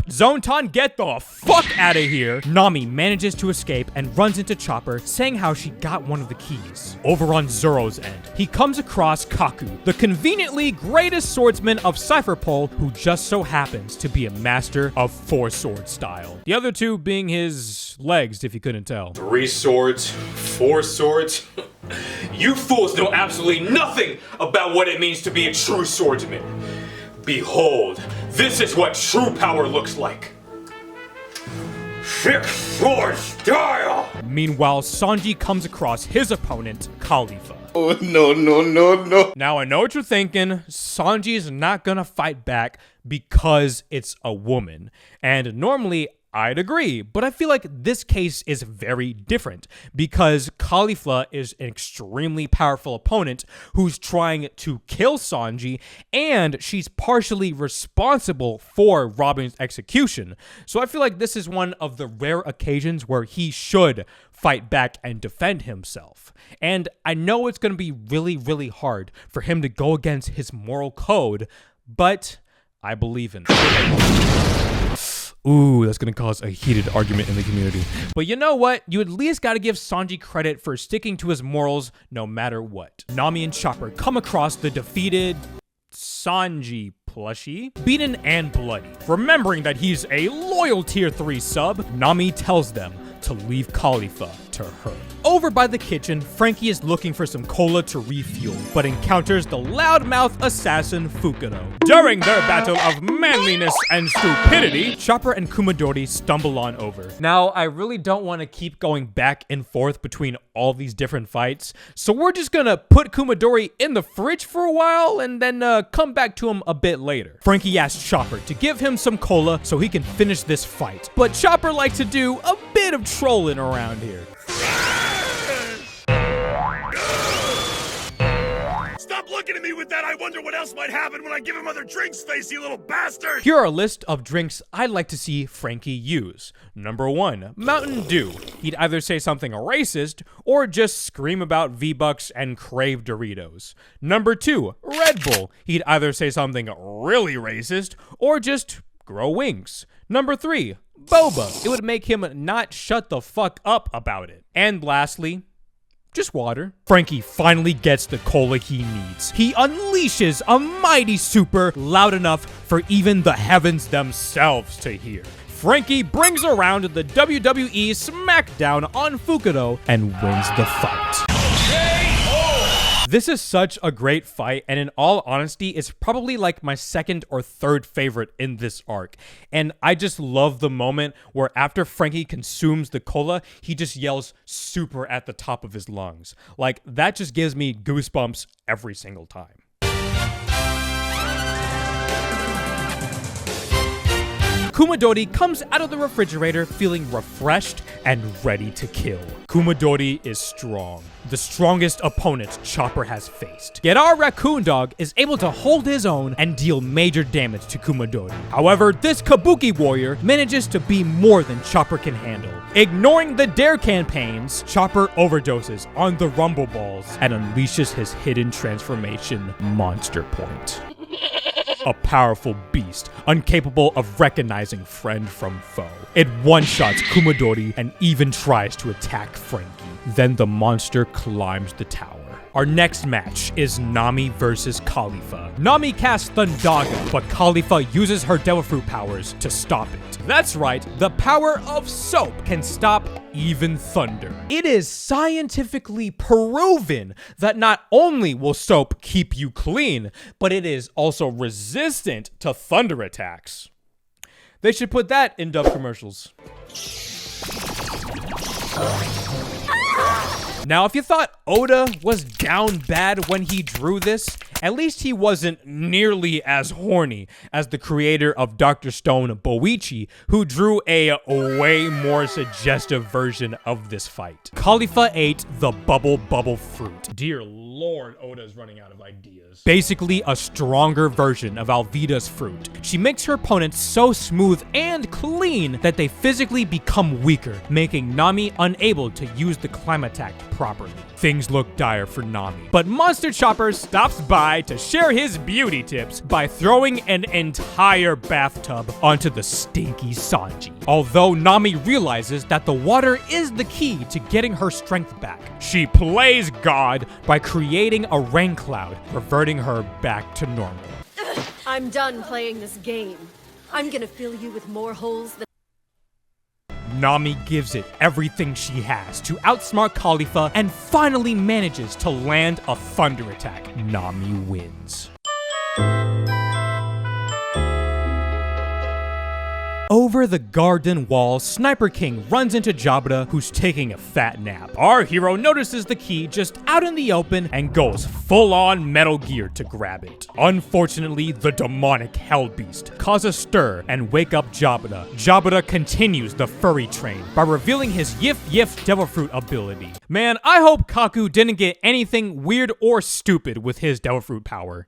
Zontan, get the fuck out of here. Nami manages to escape and runs into Chopper, saying how she got one of the keys. Over on Zoro's end, he comes across Kaku, the conveniently greatest swordsman of Cypherpole, who just so happens to be a master of 4-sword style. The other two being his legs, if you couldn't tell. 3 swords, 4 swords. You fools know absolutely nothing about what it means to be a true swordsman. Behold, this is what true power looks like. 6-sword style! Meanwhile, Sanji comes across his opponent, Khalifa. Oh, no. Now, I know what you're thinking. Sanji is not gonna fight back because it's a woman. And normally, I'd agree, but I feel like this case is very different because Khalifa is an extremely powerful opponent who's trying to kill Sanji, and she's partially responsible for Robin's execution. So I feel like this is one of the rare occasions where he should fight back and defend himself. And I know it's going to be really, really hard for him to go against his moral code, but I believe in it. Ooh, that's gonna cause a heated argument in the community. But you know what? You at least gotta give Sanji credit for sticking to his morals no matter what. Nami and Chopper come across the defeated Sanji plushie, beaten and bloody. Remembering that he's a loyal tier 3 sub, Nami tells them to leave Khalifa to her. Over by the kitchen, Frankie is looking for some cola to refuel, but encounters the loudmouth assassin Fukudo. During their battle of manliness and stupidity, Chopper and Kumadori stumble on over. Now, I really don't want to keep going back and forth between all these different fights, so we're just gonna put Kumadori in the fridge for a while and then come back to him a bit later. Frankie asks Chopper to give him some cola so he can finish this fight, but Chopper likes to do a bit of trolling around here. Stop looking looking at me with that I wonder what else might happen when I give him other drinks face, you little bastard! Here are a list of drinks I'd like to see Frankie use. Number 1, Mountain Dew. He'd either say something racist or just scream about V-Bucks and crave Doritos. Number 2, Red Bull. He'd either say something really racist or just grow wings. Number 3, Boba. It would make him not shut the fuck up about it. And lastly, just water. Frankie finally gets the cola he needs. He unleashes a mighty super loud enough for even the heavens themselves to hear. Frankie brings around the WWE SmackDown on Fukudo and wins the fight. This is such a great fight, and in all honesty, it's probably like my second or third favorite in this arc. And I just love the moment where after Frankie consumes the cola, he just yells super at the top of his lungs. Like, that just gives me goosebumps every single time. Kumadori comes out of the refrigerator feeling refreshed and ready to kill. Kumadori is strong, the strongest opponent Chopper has faced. Yet our raccoon dog is able to hold his own and deal major damage to Kumadori. However, this Kabuki warrior manages to be more than Chopper can handle. Ignoring the dare campaigns, Chopper overdoses on the Rumble Balls and unleashes his hidden transformation, Monster Point. A powerful beast, incapable of recognizing friend from foe. It one-shots Kumadori and even tries to attack Frankie. Then the monster climbs the tower. Our next match is Nami versus Khalifa. Nami casts Thundaga, but Khalifa uses her Devil Fruit powers to stop it. That's right, the power of soap can stop even thunder. It is scientifically proven that not only will soap keep you clean, but it is also resistant to thunder attacks. They should put that in dub commercials. Now, if you thought Oda was down bad when he drew this, at least he wasn't nearly as horny as the creator of Dr. Stone, Boichi, who drew a way more suggestive version of this fight. Khalifa ate the bubble fruit. Dear Lord, Oda's running out of ideas. Basically a stronger version of Alvida's fruit. She makes her opponents so smooth and clean that they physically become weaker, making Nami unable to use the climb attack properly. Things look dire for Nami, but Monster Chopper stops by to share his beauty tips by throwing an entire bathtub onto the stinky Sanji. Although Nami realizes that the water is the key to getting her strength back, she plays God by creating a rain cloud, reverting her back to normal. I'm done playing this game. I'm gonna fill you with more holes than... Nami gives it everything she has to outsmart Khalifa and finally manages to land a thunder attack. Nami wins. Over the garden wall, Sniper King runs into Jabra, who's taking a fat nap. Our hero notices the key just out in the open and goes full-on Metal Gear to grab it. Unfortunately, the demonic Hell Beast causes a stir and wake up Jabra. Jabra continues the furry train by revealing his Yif Yif Devil Fruit ability. Man, I hope Kaku didn't get anything weird or stupid with his Devil Fruit power.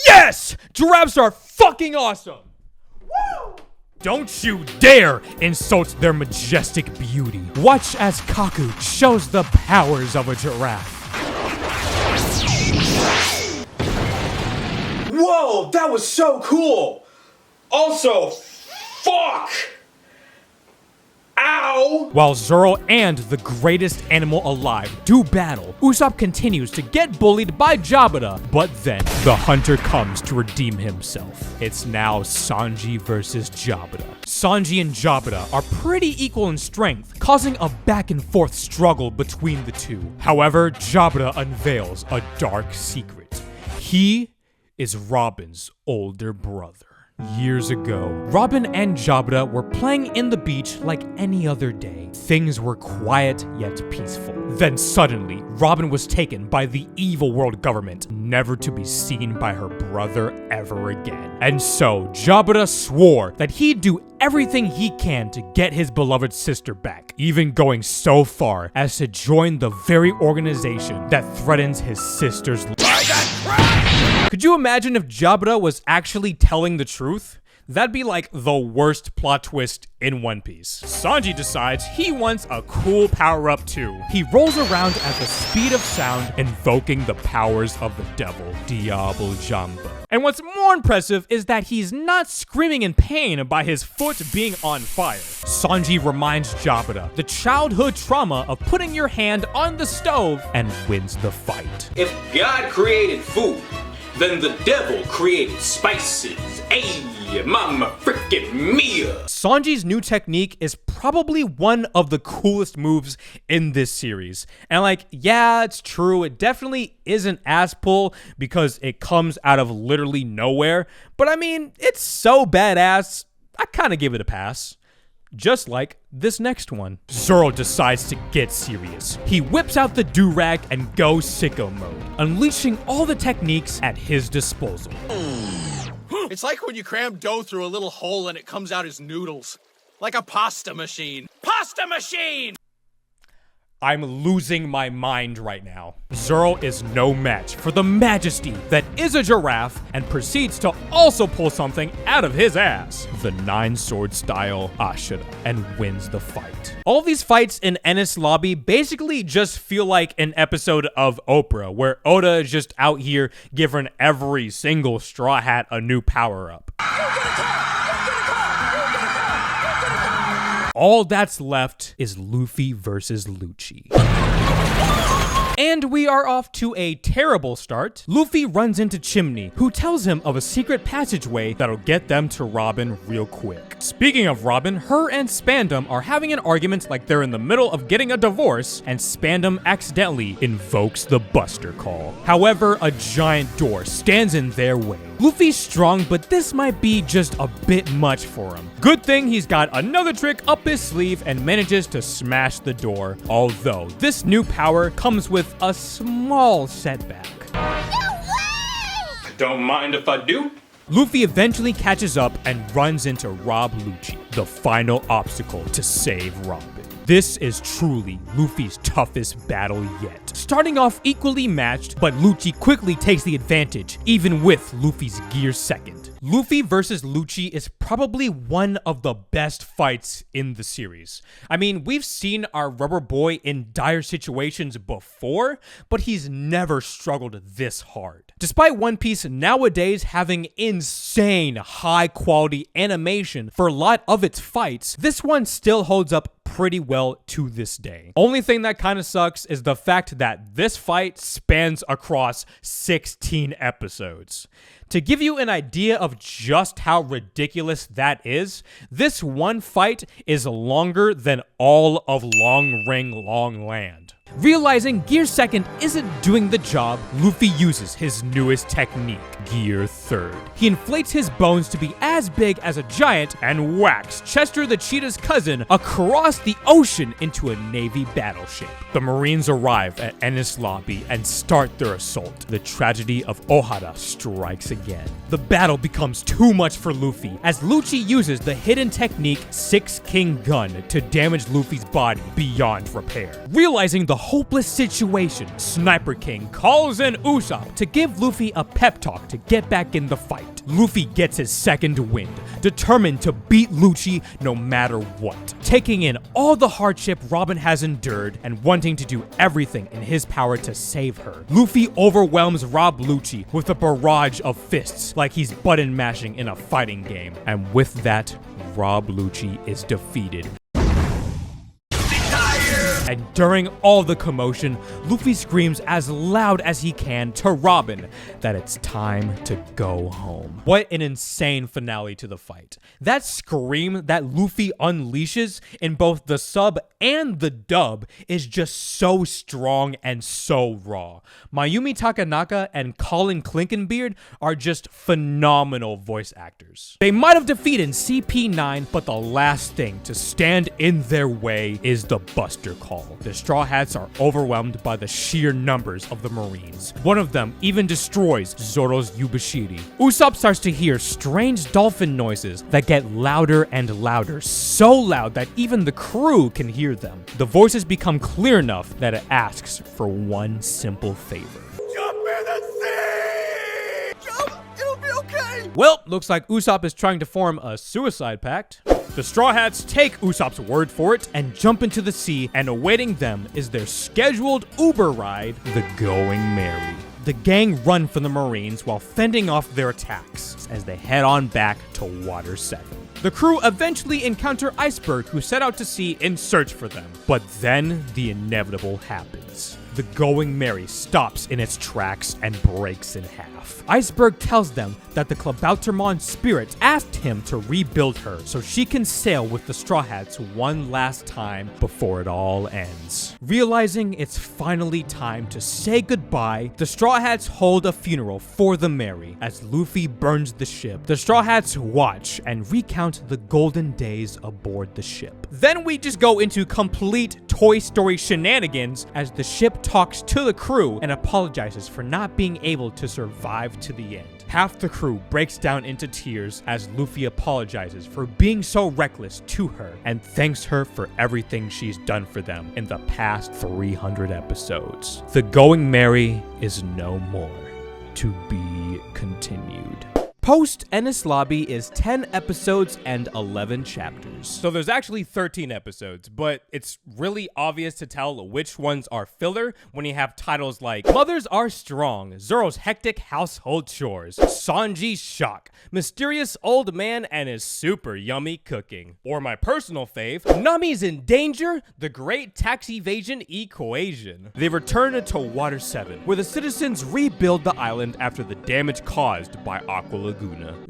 Yes! Giraffes are fucking awesome! Woo! Don't you dare insult their majestic beauty. Watch as Kaku shows the powers of a giraffe. Whoa, that was so cool! Also, fuck! Ow! While Zoro and the greatest animal alive do battle, Usopp continues to get bullied by Jabra, but then the hunter comes to redeem himself. It's now Sanji versus Jabra. Sanji and Jabra are pretty equal in strength, causing a back and forth struggle between the two. However, Jabra unveils a dark secret. He is Robin's older brother. Years ago, Robin and Jabra were playing in the beach like any other day. Things were quiet yet peaceful. Then suddenly, Robin was taken by the evil world government, never to be seen by her brother ever again. And so, Jabra swore that he'd do everything he can to get his beloved sister back, even going so far as to join the very organization that threatens his sister's life. Could you imagine if Jabra was actually telling the truth? That'd be like the worst plot twist in One Piece. Sanji decides he wants a cool power-up too. He rolls around at the speed of sound, invoking the powers of the devil, Diablo Jamba. And what's more impressive is that he's not screaming in pain by his foot being on fire. Sanji reminds Jabra the childhood trauma of putting your hand on the stove and wins the fight. If God created food, then the devil created spices. Ayy, mama frickin' mia. Sanji's new technique is probably one of the coolest moves in this series. And like, yeah, it's true, it definitely isn't ass pull because it comes out of literally nowhere. But I mean, it's so badass, I kinda give it a pass. Just like this next one. Zoro decides to get serious. He whips out the do-rag and goes sicko mode, unleashing all the techniques at his disposal. It's like when you cram dough through a little hole and it comes out as noodles. Like a pasta machine. Pasta machine! I'm losing my mind right now. Zoro is no match for the majesty that is a giraffe and proceeds to also pull something out of his ass, the 9-sword style Ashura, and wins the fight. All these fights in Enies Lobby basically just feel like an episode of Oprah, where Oda is just out here giving every single Straw Hat a new power-up. All that's left is Luffy versus Lucci. And we are off to a terrible start. Luffy runs into Chimney, who tells him of a secret passageway that'll get them to Robin real quick. Speaking of Robin, her and Spandam are having an argument like they're in the middle of getting a divorce, and Spandam accidentally invokes the Buster Call. However, a giant door stands in their way. Luffy's strong, but this might be just a bit much for him. Good thing he's got another trick up his sleeve and manages to smash the door, although this new power comes with a small setback. Don't mind if I do. Luffy eventually catches up and runs into Rob Lucci, the final obstacle to save Robin. This is truly Luffy's toughest battle yet. Starting off equally matched, but Lucci quickly takes the advantage, even with Luffy's gear second. Luffy versus Lucci is probably one of the best fights in the series. I mean, we've seen our rubber boy in dire situations before, but he's never struggled this hard. Despite One Piece nowadays having insane high quality animation for a lot of its fights, this one still holds up pretty well to this day. Only thing that kind of sucks is the fact that this fight spans across 16 episodes. To give you an idea of just how ridiculous that is, this one fight is longer than all of Long Ring Long Land. Realizing Gear Second isn't doing the job, Luffy uses his newest technique, Gear Third. He inflates his bones to be as big as a giant and whacks Chester the Cheetah's cousin across the ocean into a Navy battleship. The Marines arrive at Enies Lobby and start their assault. The tragedy of Ohara strikes again. The battle becomes too much for Luffy as Lucci uses the hidden technique Six King Gun to damage Luffy's body beyond repair. Realizing the hopeless situation, Sniper King calls in Usopp to give Luffy a pep talk to get back in the fight. Luffy gets his second wind, determined to beat Lucci no matter what. Taking in all the hardship Robin has endured and wanting to do everything in his power to save her, Luffy overwhelms Rob Lucci with a barrage of fists like he's button mashing in a fighting game. And with that, Rob Lucci is defeated. And during all the commotion, Luffy screams as loud as he can to Robin that it's time to go home. What an insane finale to the fight. That scream that Luffy unleashes in both the sub and the dub is just so strong and so raw. Mayumi Takanaka and Colin Clinkenbeard are just phenomenal voice actors. They might have defeated CP9, but the last thing to stand in their way is the Buster Call. The Straw Hats are overwhelmed by the sheer numbers of the Marines. One of them even destroys Zoro's Yubashiri. Usopp starts to hear strange dolphin noises that get louder and louder, so loud that even the crew can hear them. The voices become clear enough that it asks for one simple favor. Jump in the sea! Jump! It'll be okay! Well, looks like Usopp is trying to form a suicide pact. The Straw Hats take Usopp's word for it and jump into the sea, and awaiting them is their scheduled Uber ride, the Going Merry. The gang run from the Marines while fending off their attacks as they head on back to Water 7. The crew eventually encounter Iceberg, who set out to sea in search for them. But then the inevitable happens. The Going Merry stops in its tracks and breaks in half. Iceberg tells them that the Klabautermon spirit asked him to rebuild her so she can sail with the Straw Hats one last time before it all ends. Realizing it's finally time to say goodbye, the Straw Hats hold a funeral for the Merry as Luffy burns the ship. The Straw Hats watch and recount the golden days aboard the ship. Then we just go into complete Toy Story shenanigans as the ship talks to the crew and apologizes for not being able to survive to the end. Half the crew breaks down into tears as Luffy apologizes for being so reckless to her and thanks her for everything she's done for them in the past 300 episodes. The Going Merry is no more. To be continued. Post Enies Lobby is 10 episodes and 11 chapters. So there's actually 13 episodes, but it's really obvious to tell which ones are filler when you have titles like Mothers Are Strong, Zoro's Hectic Household Chores, Sanji's Shock, Mysterious Old Man and His Super Yummy Cooking, or my personal fave, Nami's in Danger, The Great Tax Evasion Equation. They return to Water 7, where the citizens rebuild the island after the damage caused by Aqua Laguna.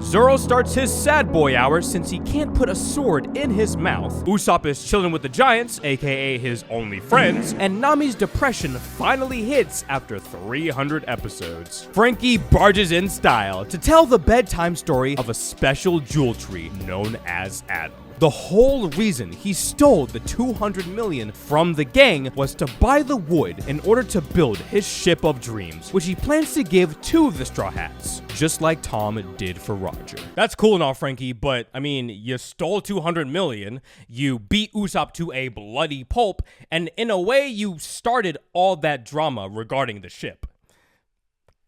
Zoro starts his sad boy hour since he can't put a sword in his mouth. Usopp is chilling with the giants, aka his only friends, and Nami's depression finally hits after 300 episodes. Frankie barges in style to tell the bedtime story of a special jewel tree known as Adam. The whole reason he stole the 200 million from the gang was to buy the wood in order to build his ship of dreams, which he plans to give to the Straw Hats, just like Tom did for Roger. That's cool and all, Frankie, but I mean, you stole 200 million, you beat Usopp to a bloody pulp, and in a way you started all that drama regarding the ship.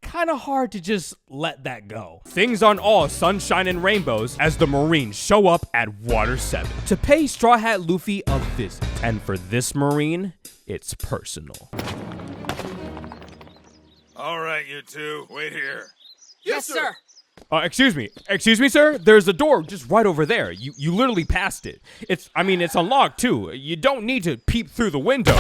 Kinda hard to just let that go. Things aren't all sunshine and rainbows as the Marines show up at Water 7 to pay Straw Hat Luffy a visit. And for this Marine, it's personal. All right, you two, wait here. Yes, sir. Excuse me, sir. There's a door just right over there. You literally passed it. It's unlocked too. You don't need to peep through the window.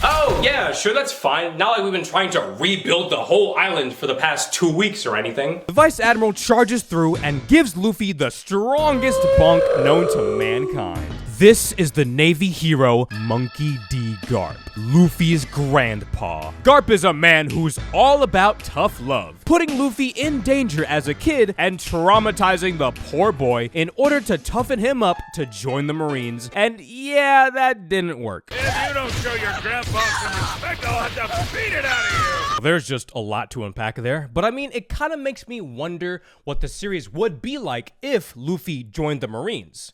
Oh, yeah, sure, that's fine. Not like we've been trying to rebuild the whole island for the past 2 weeks or anything. The Vice Admiral charges through and gives Luffy the strongest bonk known to mankind. This is the Navy hero Monkey D. Garp, Luffy's grandpa. Garp is a man who's all about tough love, putting Luffy in danger as a kid and traumatizing the poor boy in order to toughen him up to join the Marines. And yeah, that didn't work. If you don't show your grandpa some respect, I'll have to beat it out of you! There's just a lot to unpack there, but I mean, it kind of makes me wonder what the series would be like if Luffy joined the Marines.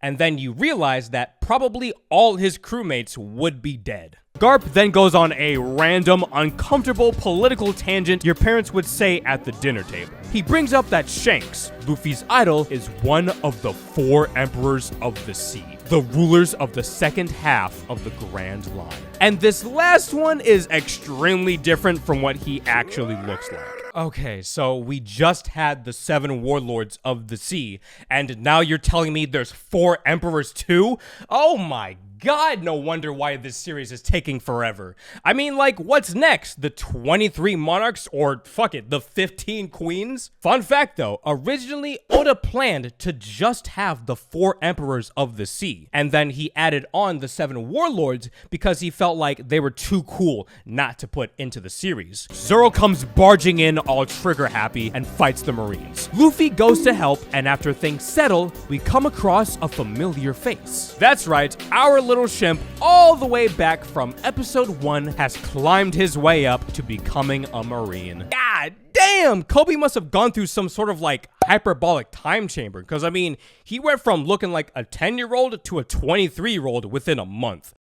And then you realize that probably all his crewmates would be dead. Garp then goes on a random, uncomfortable political tangent your parents would say at the dinner table. He brings up that Shanks, Luffy's idol, is one of the 4 emperors of the sea, the rulers of the second half of the Grand Line. And this last one is extremely different from what he actually looks like. Okay, so we just had the 7 warlords of the sea, and now you're telling me there's 4 emperors too? Oh my God, no wonder why this series is taking forever. I mean, like, what's next? The 23 monarchs, or fuck it, the 15 queens? Fun fact though, originally Oda planned to just have the 4 emperors of the sea, and then he added on the 7 warlords because he felt like they were too cool not to put into the series. Zoro comes barging in all trigger happy and fights the Marines. Luffy goes to help, and after things settle, we come across a familiar face. That's right, our little shimp, all the way back from episode 1, has climbed his way up to becoming a Marine. God damn, Kobe must have gone through some sort of like hyperbolic time chamber, because I mean, he went from looking like a 10-year-old to a 23-year-old within a month.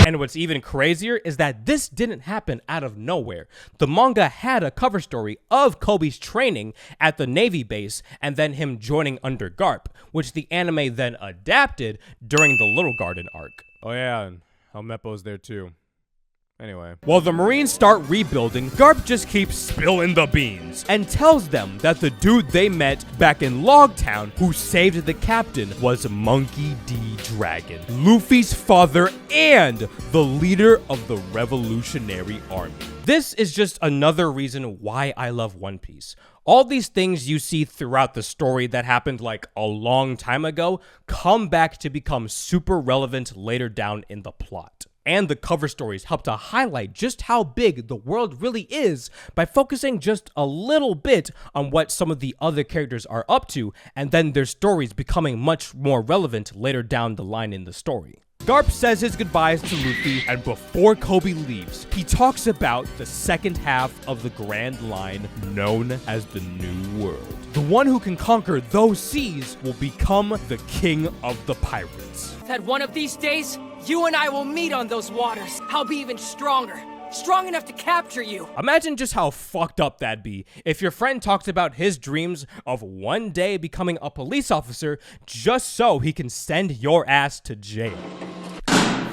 And what's even crazier is that this didn't happen out of nowhere. The manga had a cover story of Kobe's training at the Navy base and then him joining under Garp, which the anime then adapted during the Little Garden arc. Oh yeah, and Helmeppo's there too. Anyway. While the Marines start rebuilding, Garp just keeps spilling the beans and tells them that the dude they met back in Logtown who saved the captain was Monkey D. Dragon, Luffy's father and the leader of the Revolutionary Army. This is just another reason why I love One Piece. All these things you see throughout the story that happened like a long time ago come back to become super relevant later down in the plot. And the cover stories help to highlight just how big the world really is by focusing just a little bit on what some of the other characters are up to, and then their stories becoming much more relevant later down the line in the story. Garp says his goodbyes to Luffy, and before Kobe leaves, he talks about the second half of the Grand Line known as the New World. The one who can conquer those seas will become the king of the pirates. That one of these days, you and I will meet on those waters. I'll be even stronger. Strong enough to capture you. Imagine just how fucked up that'd be if your friend talks about his dreams of one day becoming a police officer just so he can send your ass to jail.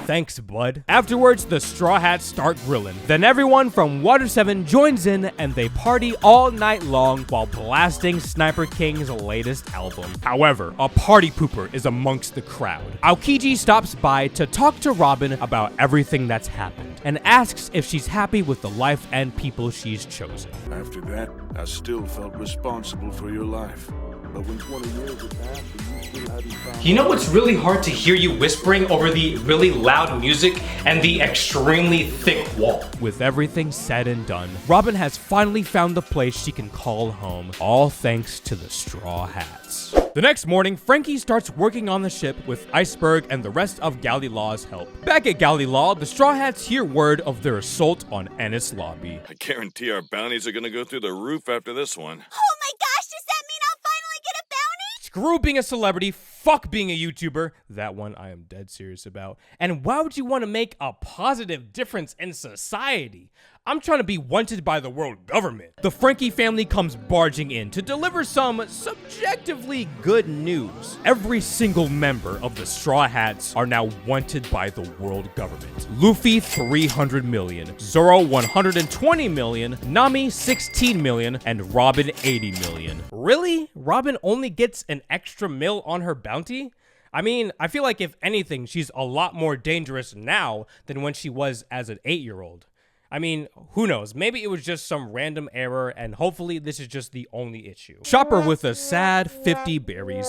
Thanks, bud. Afterwards, the Straw Hats start grilling. Then everyone from Water 7 joins in and they party all night long while blasting Sniper King's latest album. However, a party pooper is amongst the crowd. Aokiji stops by to talk to Robin about everything that's happened and asks if she's happy with the life and people she's chosen. After that, I still felt responsible for your life. But when 20 years had passed and you still hadn't found... You know what's really hard to hear you whispering over the really loud music and the extremely thick wall? With everything said and done, Robin has finally found the place she can call home, all thanks to the Straw Hats. The next morning, Frankie starts working on the ship with Iceberg and the rest of Galilaw's help. Back at Galilaw, the Straw Hats hear word of their assault on Enies Lobby. I guarantee our bounties are gonna go through the roof after this one. Oh my gosh, does that mean I'll finally get a bounty? Screw being a celebrity, fuck being a YouTuber. That one I am dead serious about. And why would you want to make a positive difference in society? I'm trying to be wanted by the world government. The Frankie family comes barging in to deliver some subjectively good news. Every single member of the Straw Hats are now wanted by the world government. Luffy 300 million, Zoro 120 million, Nami 16 million, and Robin 80 million. Really? Robin only gets an extra mil on her bounty? I mean, I feel like if anything, she's a lot more dangerous now than when she was as an 8-year-old. I mean, who knows? Maybe it was just some random error, and hopefully this is just the only issue. Chopper with a sad 50 berries.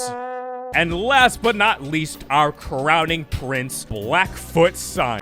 And last but not least, our crowning prince, Blackfoot Sun.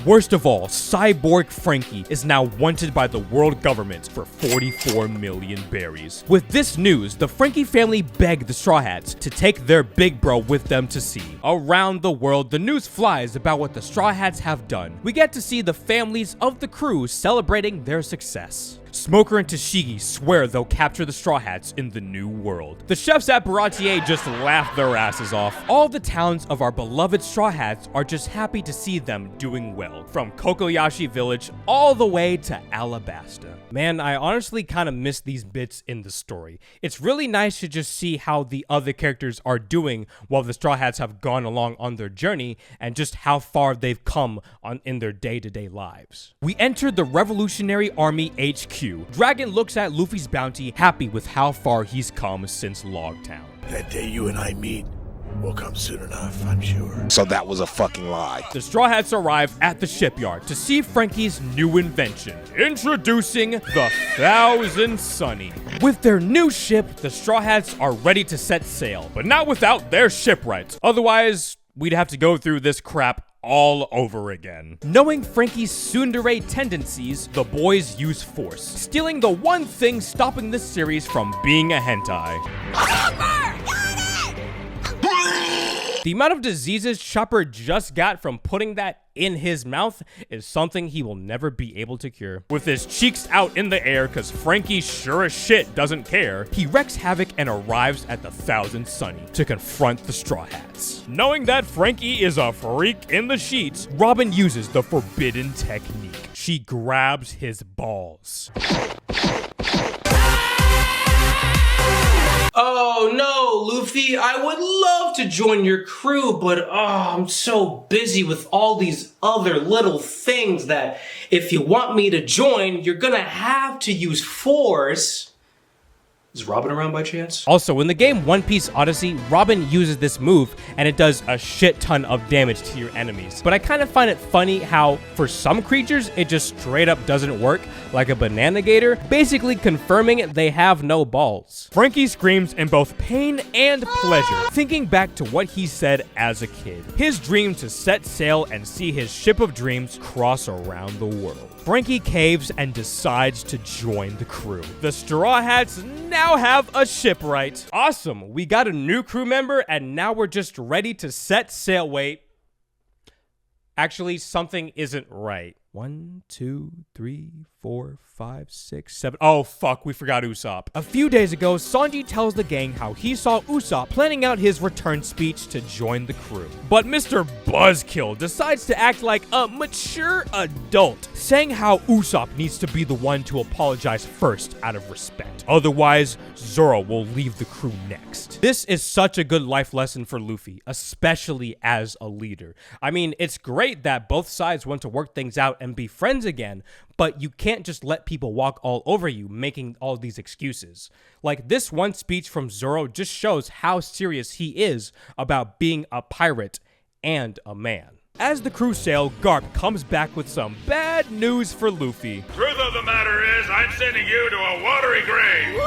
Worst of all, Cyborg Frankie is now wanted by the world government for 44 million berries. With this news, the Frankie family begged the Straw Hats to take their big bro with them to sea. Around the world, the news flies about what the Straw Hats have done. We get to see the families of the crew celebrating their success. Smoker and Tashigi swear they'll capture the Straw Hats in the New World. The chefs at Baratier just laugh their asses off. All the towns of our beloved Straw Hats are just happy to see them doing well, from Kokoyashi Village all the way to Alabasta. Man, I honestly kind of miss these bits in the story. It's really nice to just see how the other characters are doing while the Straw Hats have gone along on their journey and just how far they've come in their day-to-day lives. We entered the Revolutionary Army HQ. Dragon looks at Luffy's bounty, happy with how far he's come since Logtown. That day you and I meet will come soon enough, I'm sure. So that was a fucking lie. The Straw Hats arrive at the shipyard to see Frankie's new invention. Introducing the Thousand Sunny. With their new ship, the Straw Hats are ready to set sail, but not without their shipwrights. Otherwise, we'd have to go through this crap all over again. Knowing Frankie's tsundere tendencies, the boys use force, stealing the one thing stopping this series from being a hentai. The amount of diseases Chopper just got from putting that in his mouth is something he will never be able to cure. With his cheeks out in the air, cause Frankie sure as shit doesn't care, he wreaks havoc and arrives at the Thousand Sunny to confront the Straw Hats. Knowing that Frankie is a freak in the sheets, Robin uses the forbidden technique. She grabs his balls. Oh no, Luffy, I would love to join your crew, but I'm so busy with all these other little things that if you want me to join, you're gonna have to use force. Is Robin around by chance? Also, in the game One Piece Odyssey, Robin uses this move and it does a shit ton of damage to your enemies. But I kind of find it funny how, for some creatures, it just straight up doesn't work, like a banana gator, basically confirming they have no balls. Frankie screams in both pain and pleasure, thinking back to what he said as a kid. His dream to set sail and see his ship of dreams cross around the world. Frankie caves and decides to join the crew. The Straw Hats now have a shipwright. Awesome, we got a new crew member and now we're just ready to set sail. Wait. Actually, something isn't right. 1, 2, 3, 4, 5, 6, 7. Oh, fuck, we forgot Usopp. A few days ago, Sanji tells the gang how he saw Usopp planning out his return speech to join the crew. But Mr. Buzzkill decides to act like a mature adult, saying how Usopp needs to be the one to apologize first out of respect. Otherwise, Zoro will leave the crew next. This is such a good life lesson for Luffy, especially as a leader. I mean, it's great that both sides want to work things out and be friends again, but you can't just let people walk all over you making all these excuses. Like, this one speech from Zoro just shows how serious he is about being a pirate and a man. As the crew sail, Garp comes back with some bad news for Luffy. Truth of the matter is, I'm sending you to a watery grave.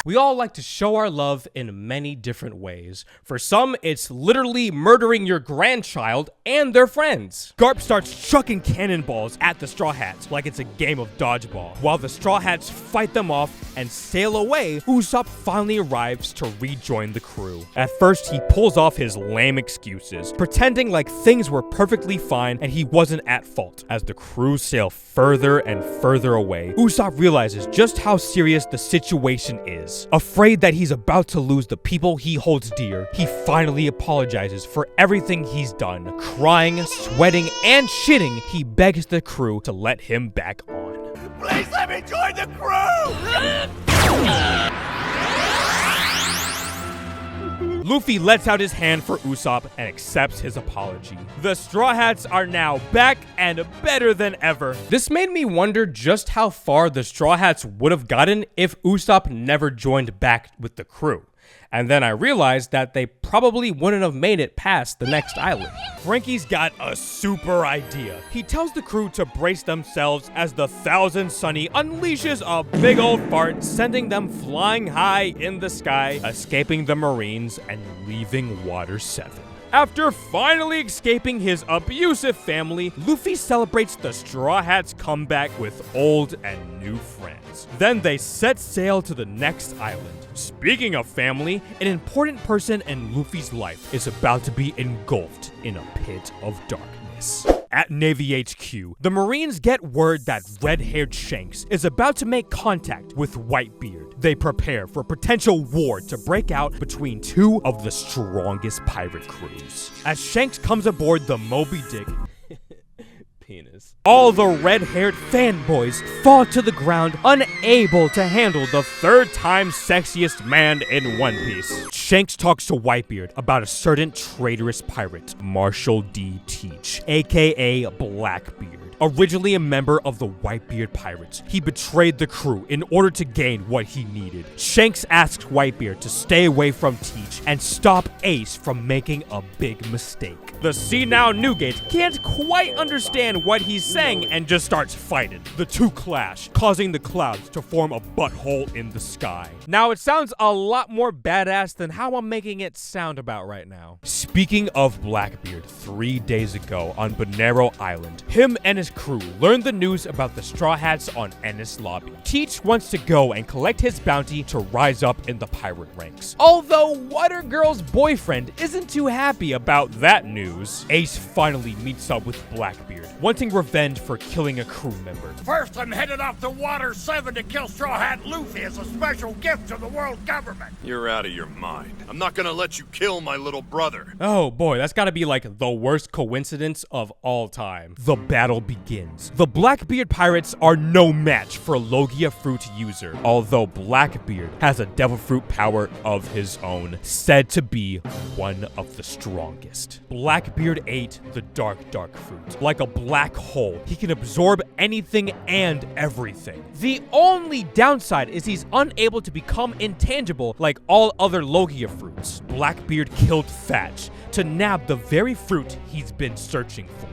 We all like to show our love in many different ways. For some, it's literally murdering your grandchild and their friends. Garp starts chucking cannonballs at the Straw Hats like it's a game of dodgeball. While the Straw Hats fight them off and sail away, Usopp finally arrives to rejoin the crew. At first, he pulls off his lame excuses, pretending like things were perfectly fine and he wasn't at fault. As the crew sail further and further away, Usopp realizes just how serious the situation is. Afraid that he's about to lose the people he holds dear, he finally apologizes for everything he's done. Crying, sweating, and shitting, he begs the crew to let him back on. Please let me join the crew! Luffy lets out his hand for Usopp and accepts his apology. The Straw Hats are now back and better than ever. This made me wonder just how far the Straw Hats would have gotten if Usopp never joined back with the crew. And then I realized that they probably wouldn't have made it past the next island. Frankie's got a super idea. He tells the crew to brace themselves as the Thousand Sunny unleashes a big old fart, sending them flying high in the sky, escaping the Marines and leaving Water 7. After finally escaping his abusive family, Luffy celebrates the Straw Hats' comeback with old and new friends. Then they set sail to the next island. Speaking of family, an important person in Luffy's life is about to be engulfed in a pit of darkness. At Navy HQ, the Marines get word that red-haired Shanks is about to make contact with Whitebeard. They prepare for potential war to break out between two of the strongest pirate crews. As Shanks comes aboard the Moby Dick, penis, all the red-haired fanboys fall to the ground, unable to handle the third-time sexiest man in One Piece. Shanks talks to Whitebeard about a certain traitorous pirate, Marshall D. Teach, aka Blackbeard. Originally a member of the Whitebeard Pirates, he betrayed the crew in order to gain what he needed. Shanks asked Whitebeard to stay away from Teach and stop Ace from making a big mistake. The See Now Newgate can't quite understand what he's saying and just starts fighting. The two clash, causing the clouds to form a butthole in the sky. Now it sounds a lot more badass than how I'm making it sound about right now. Speaking of Blackbeard, 3 days ago on Bonero Island, him and his crew learned the news about the Straw Hats on Enies Lobby. Teach wants to go and collect his bounty to rise up in the pirate ranks. Although Water Girl's boyfriend isn't too happy about that news, Ace finally meets up with Blackbeard, wanting revenge for killing a crew member. First, I'm headed off to Water 7 to kill Straw Hat Luffy as a special gift to the world government. You're out of your mind. I'm not gonna let you kill my little brother. Oh boy, that's gotta be like the worst coincidence of all time. The battle begins. The Blackbeard pirates are no match for Logia Fruit user, although Blackbeard has a devil fruit power of his own, said to be one of the strongest. Blackbeard ate the dark fruit. Like a black hole, he can absorb anything and everything. The only downside is he's unable to become intangible like all other Logia fruits. Blackbeard killed Thatch to nab the very fruit he's been searching for.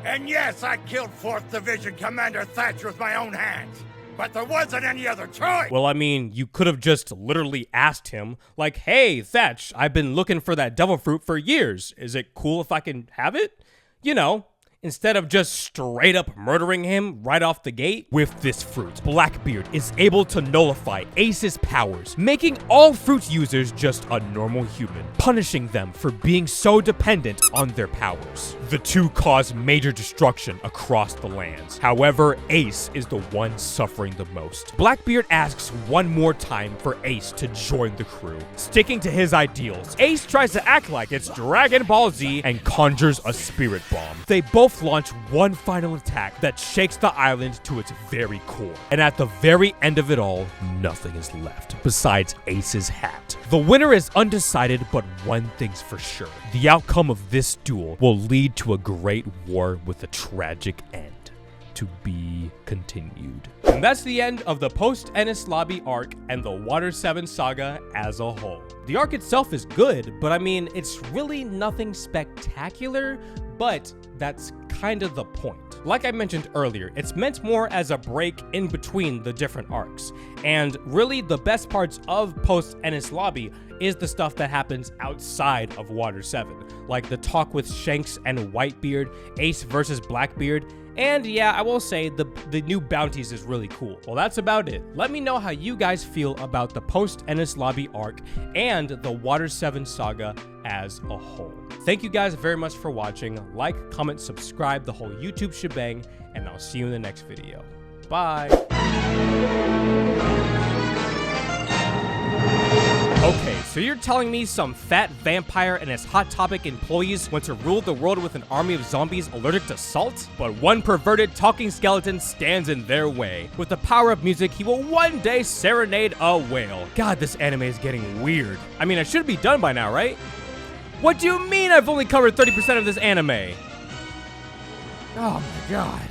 And yes, I killed 4th Division Commander Thatch with my own hands. But there wasn't any other choice. Well, I mean, you could have just literally asked him, like, hey, Thatch, I've been looking for that devil fruit for years. Is it cool if I can have it? You know, instead of just straight up murdering him right off the gate. With this fruit, Blackbeard is able to nullify Ace's powers, making all fruit users just a normal human, punishing them for being so dependent on their powers. The two cause major destruction across the lands. However, Ace is the one suffering the most. Blackbeard asks one more time for Ace to join the crew. Sticking to his ideals, Ace tries to act like it's Dragon Ball Z and conjures a spirit bomb. They both launch one final attack that shakes the island to its very core. And at the very end of it all, nothing is left besides Ace's hat. The winner is undecided, but one thing's for sure. The outcome of this duel will lead to a great war with a tragic end. To be continued. And that's the end of the post-Enies Lobby arc and the Water 7 saga as a whole. The arc itself is good, but I mean, it's really nothing spectacular, but that's kind of the point. Like I mentioned earlier, it's meant more as a break in between the different arcs. And really the best parts of post-Enies Lobby is the stuff that happens outside of Water 7, like the talk with Shanks and Whitebeard, Ace versus Blackbeard, and yeah, I will say the new bounties is really cool. Well, that's about it. Let me know how you guys feel about the post-Enies Lobby arc and the Water 7 saga as a whole. Thank you guys very much for watching. Like, comment, subscribe, the whole YouTube shebang, and I'll see you in the next video. Bye. Okay, so you're telling me some fat vampire and his Hot Topic employees want to rule the world with an army of zombies allergic to salt? But one perverted talking skeleton stands in their way. With the power of music, he will one day serenade a whale. God, this anime is getting weird. I mean, I should be done by now, right? What do you mean I've only covered 30% of this anime? Oh my god.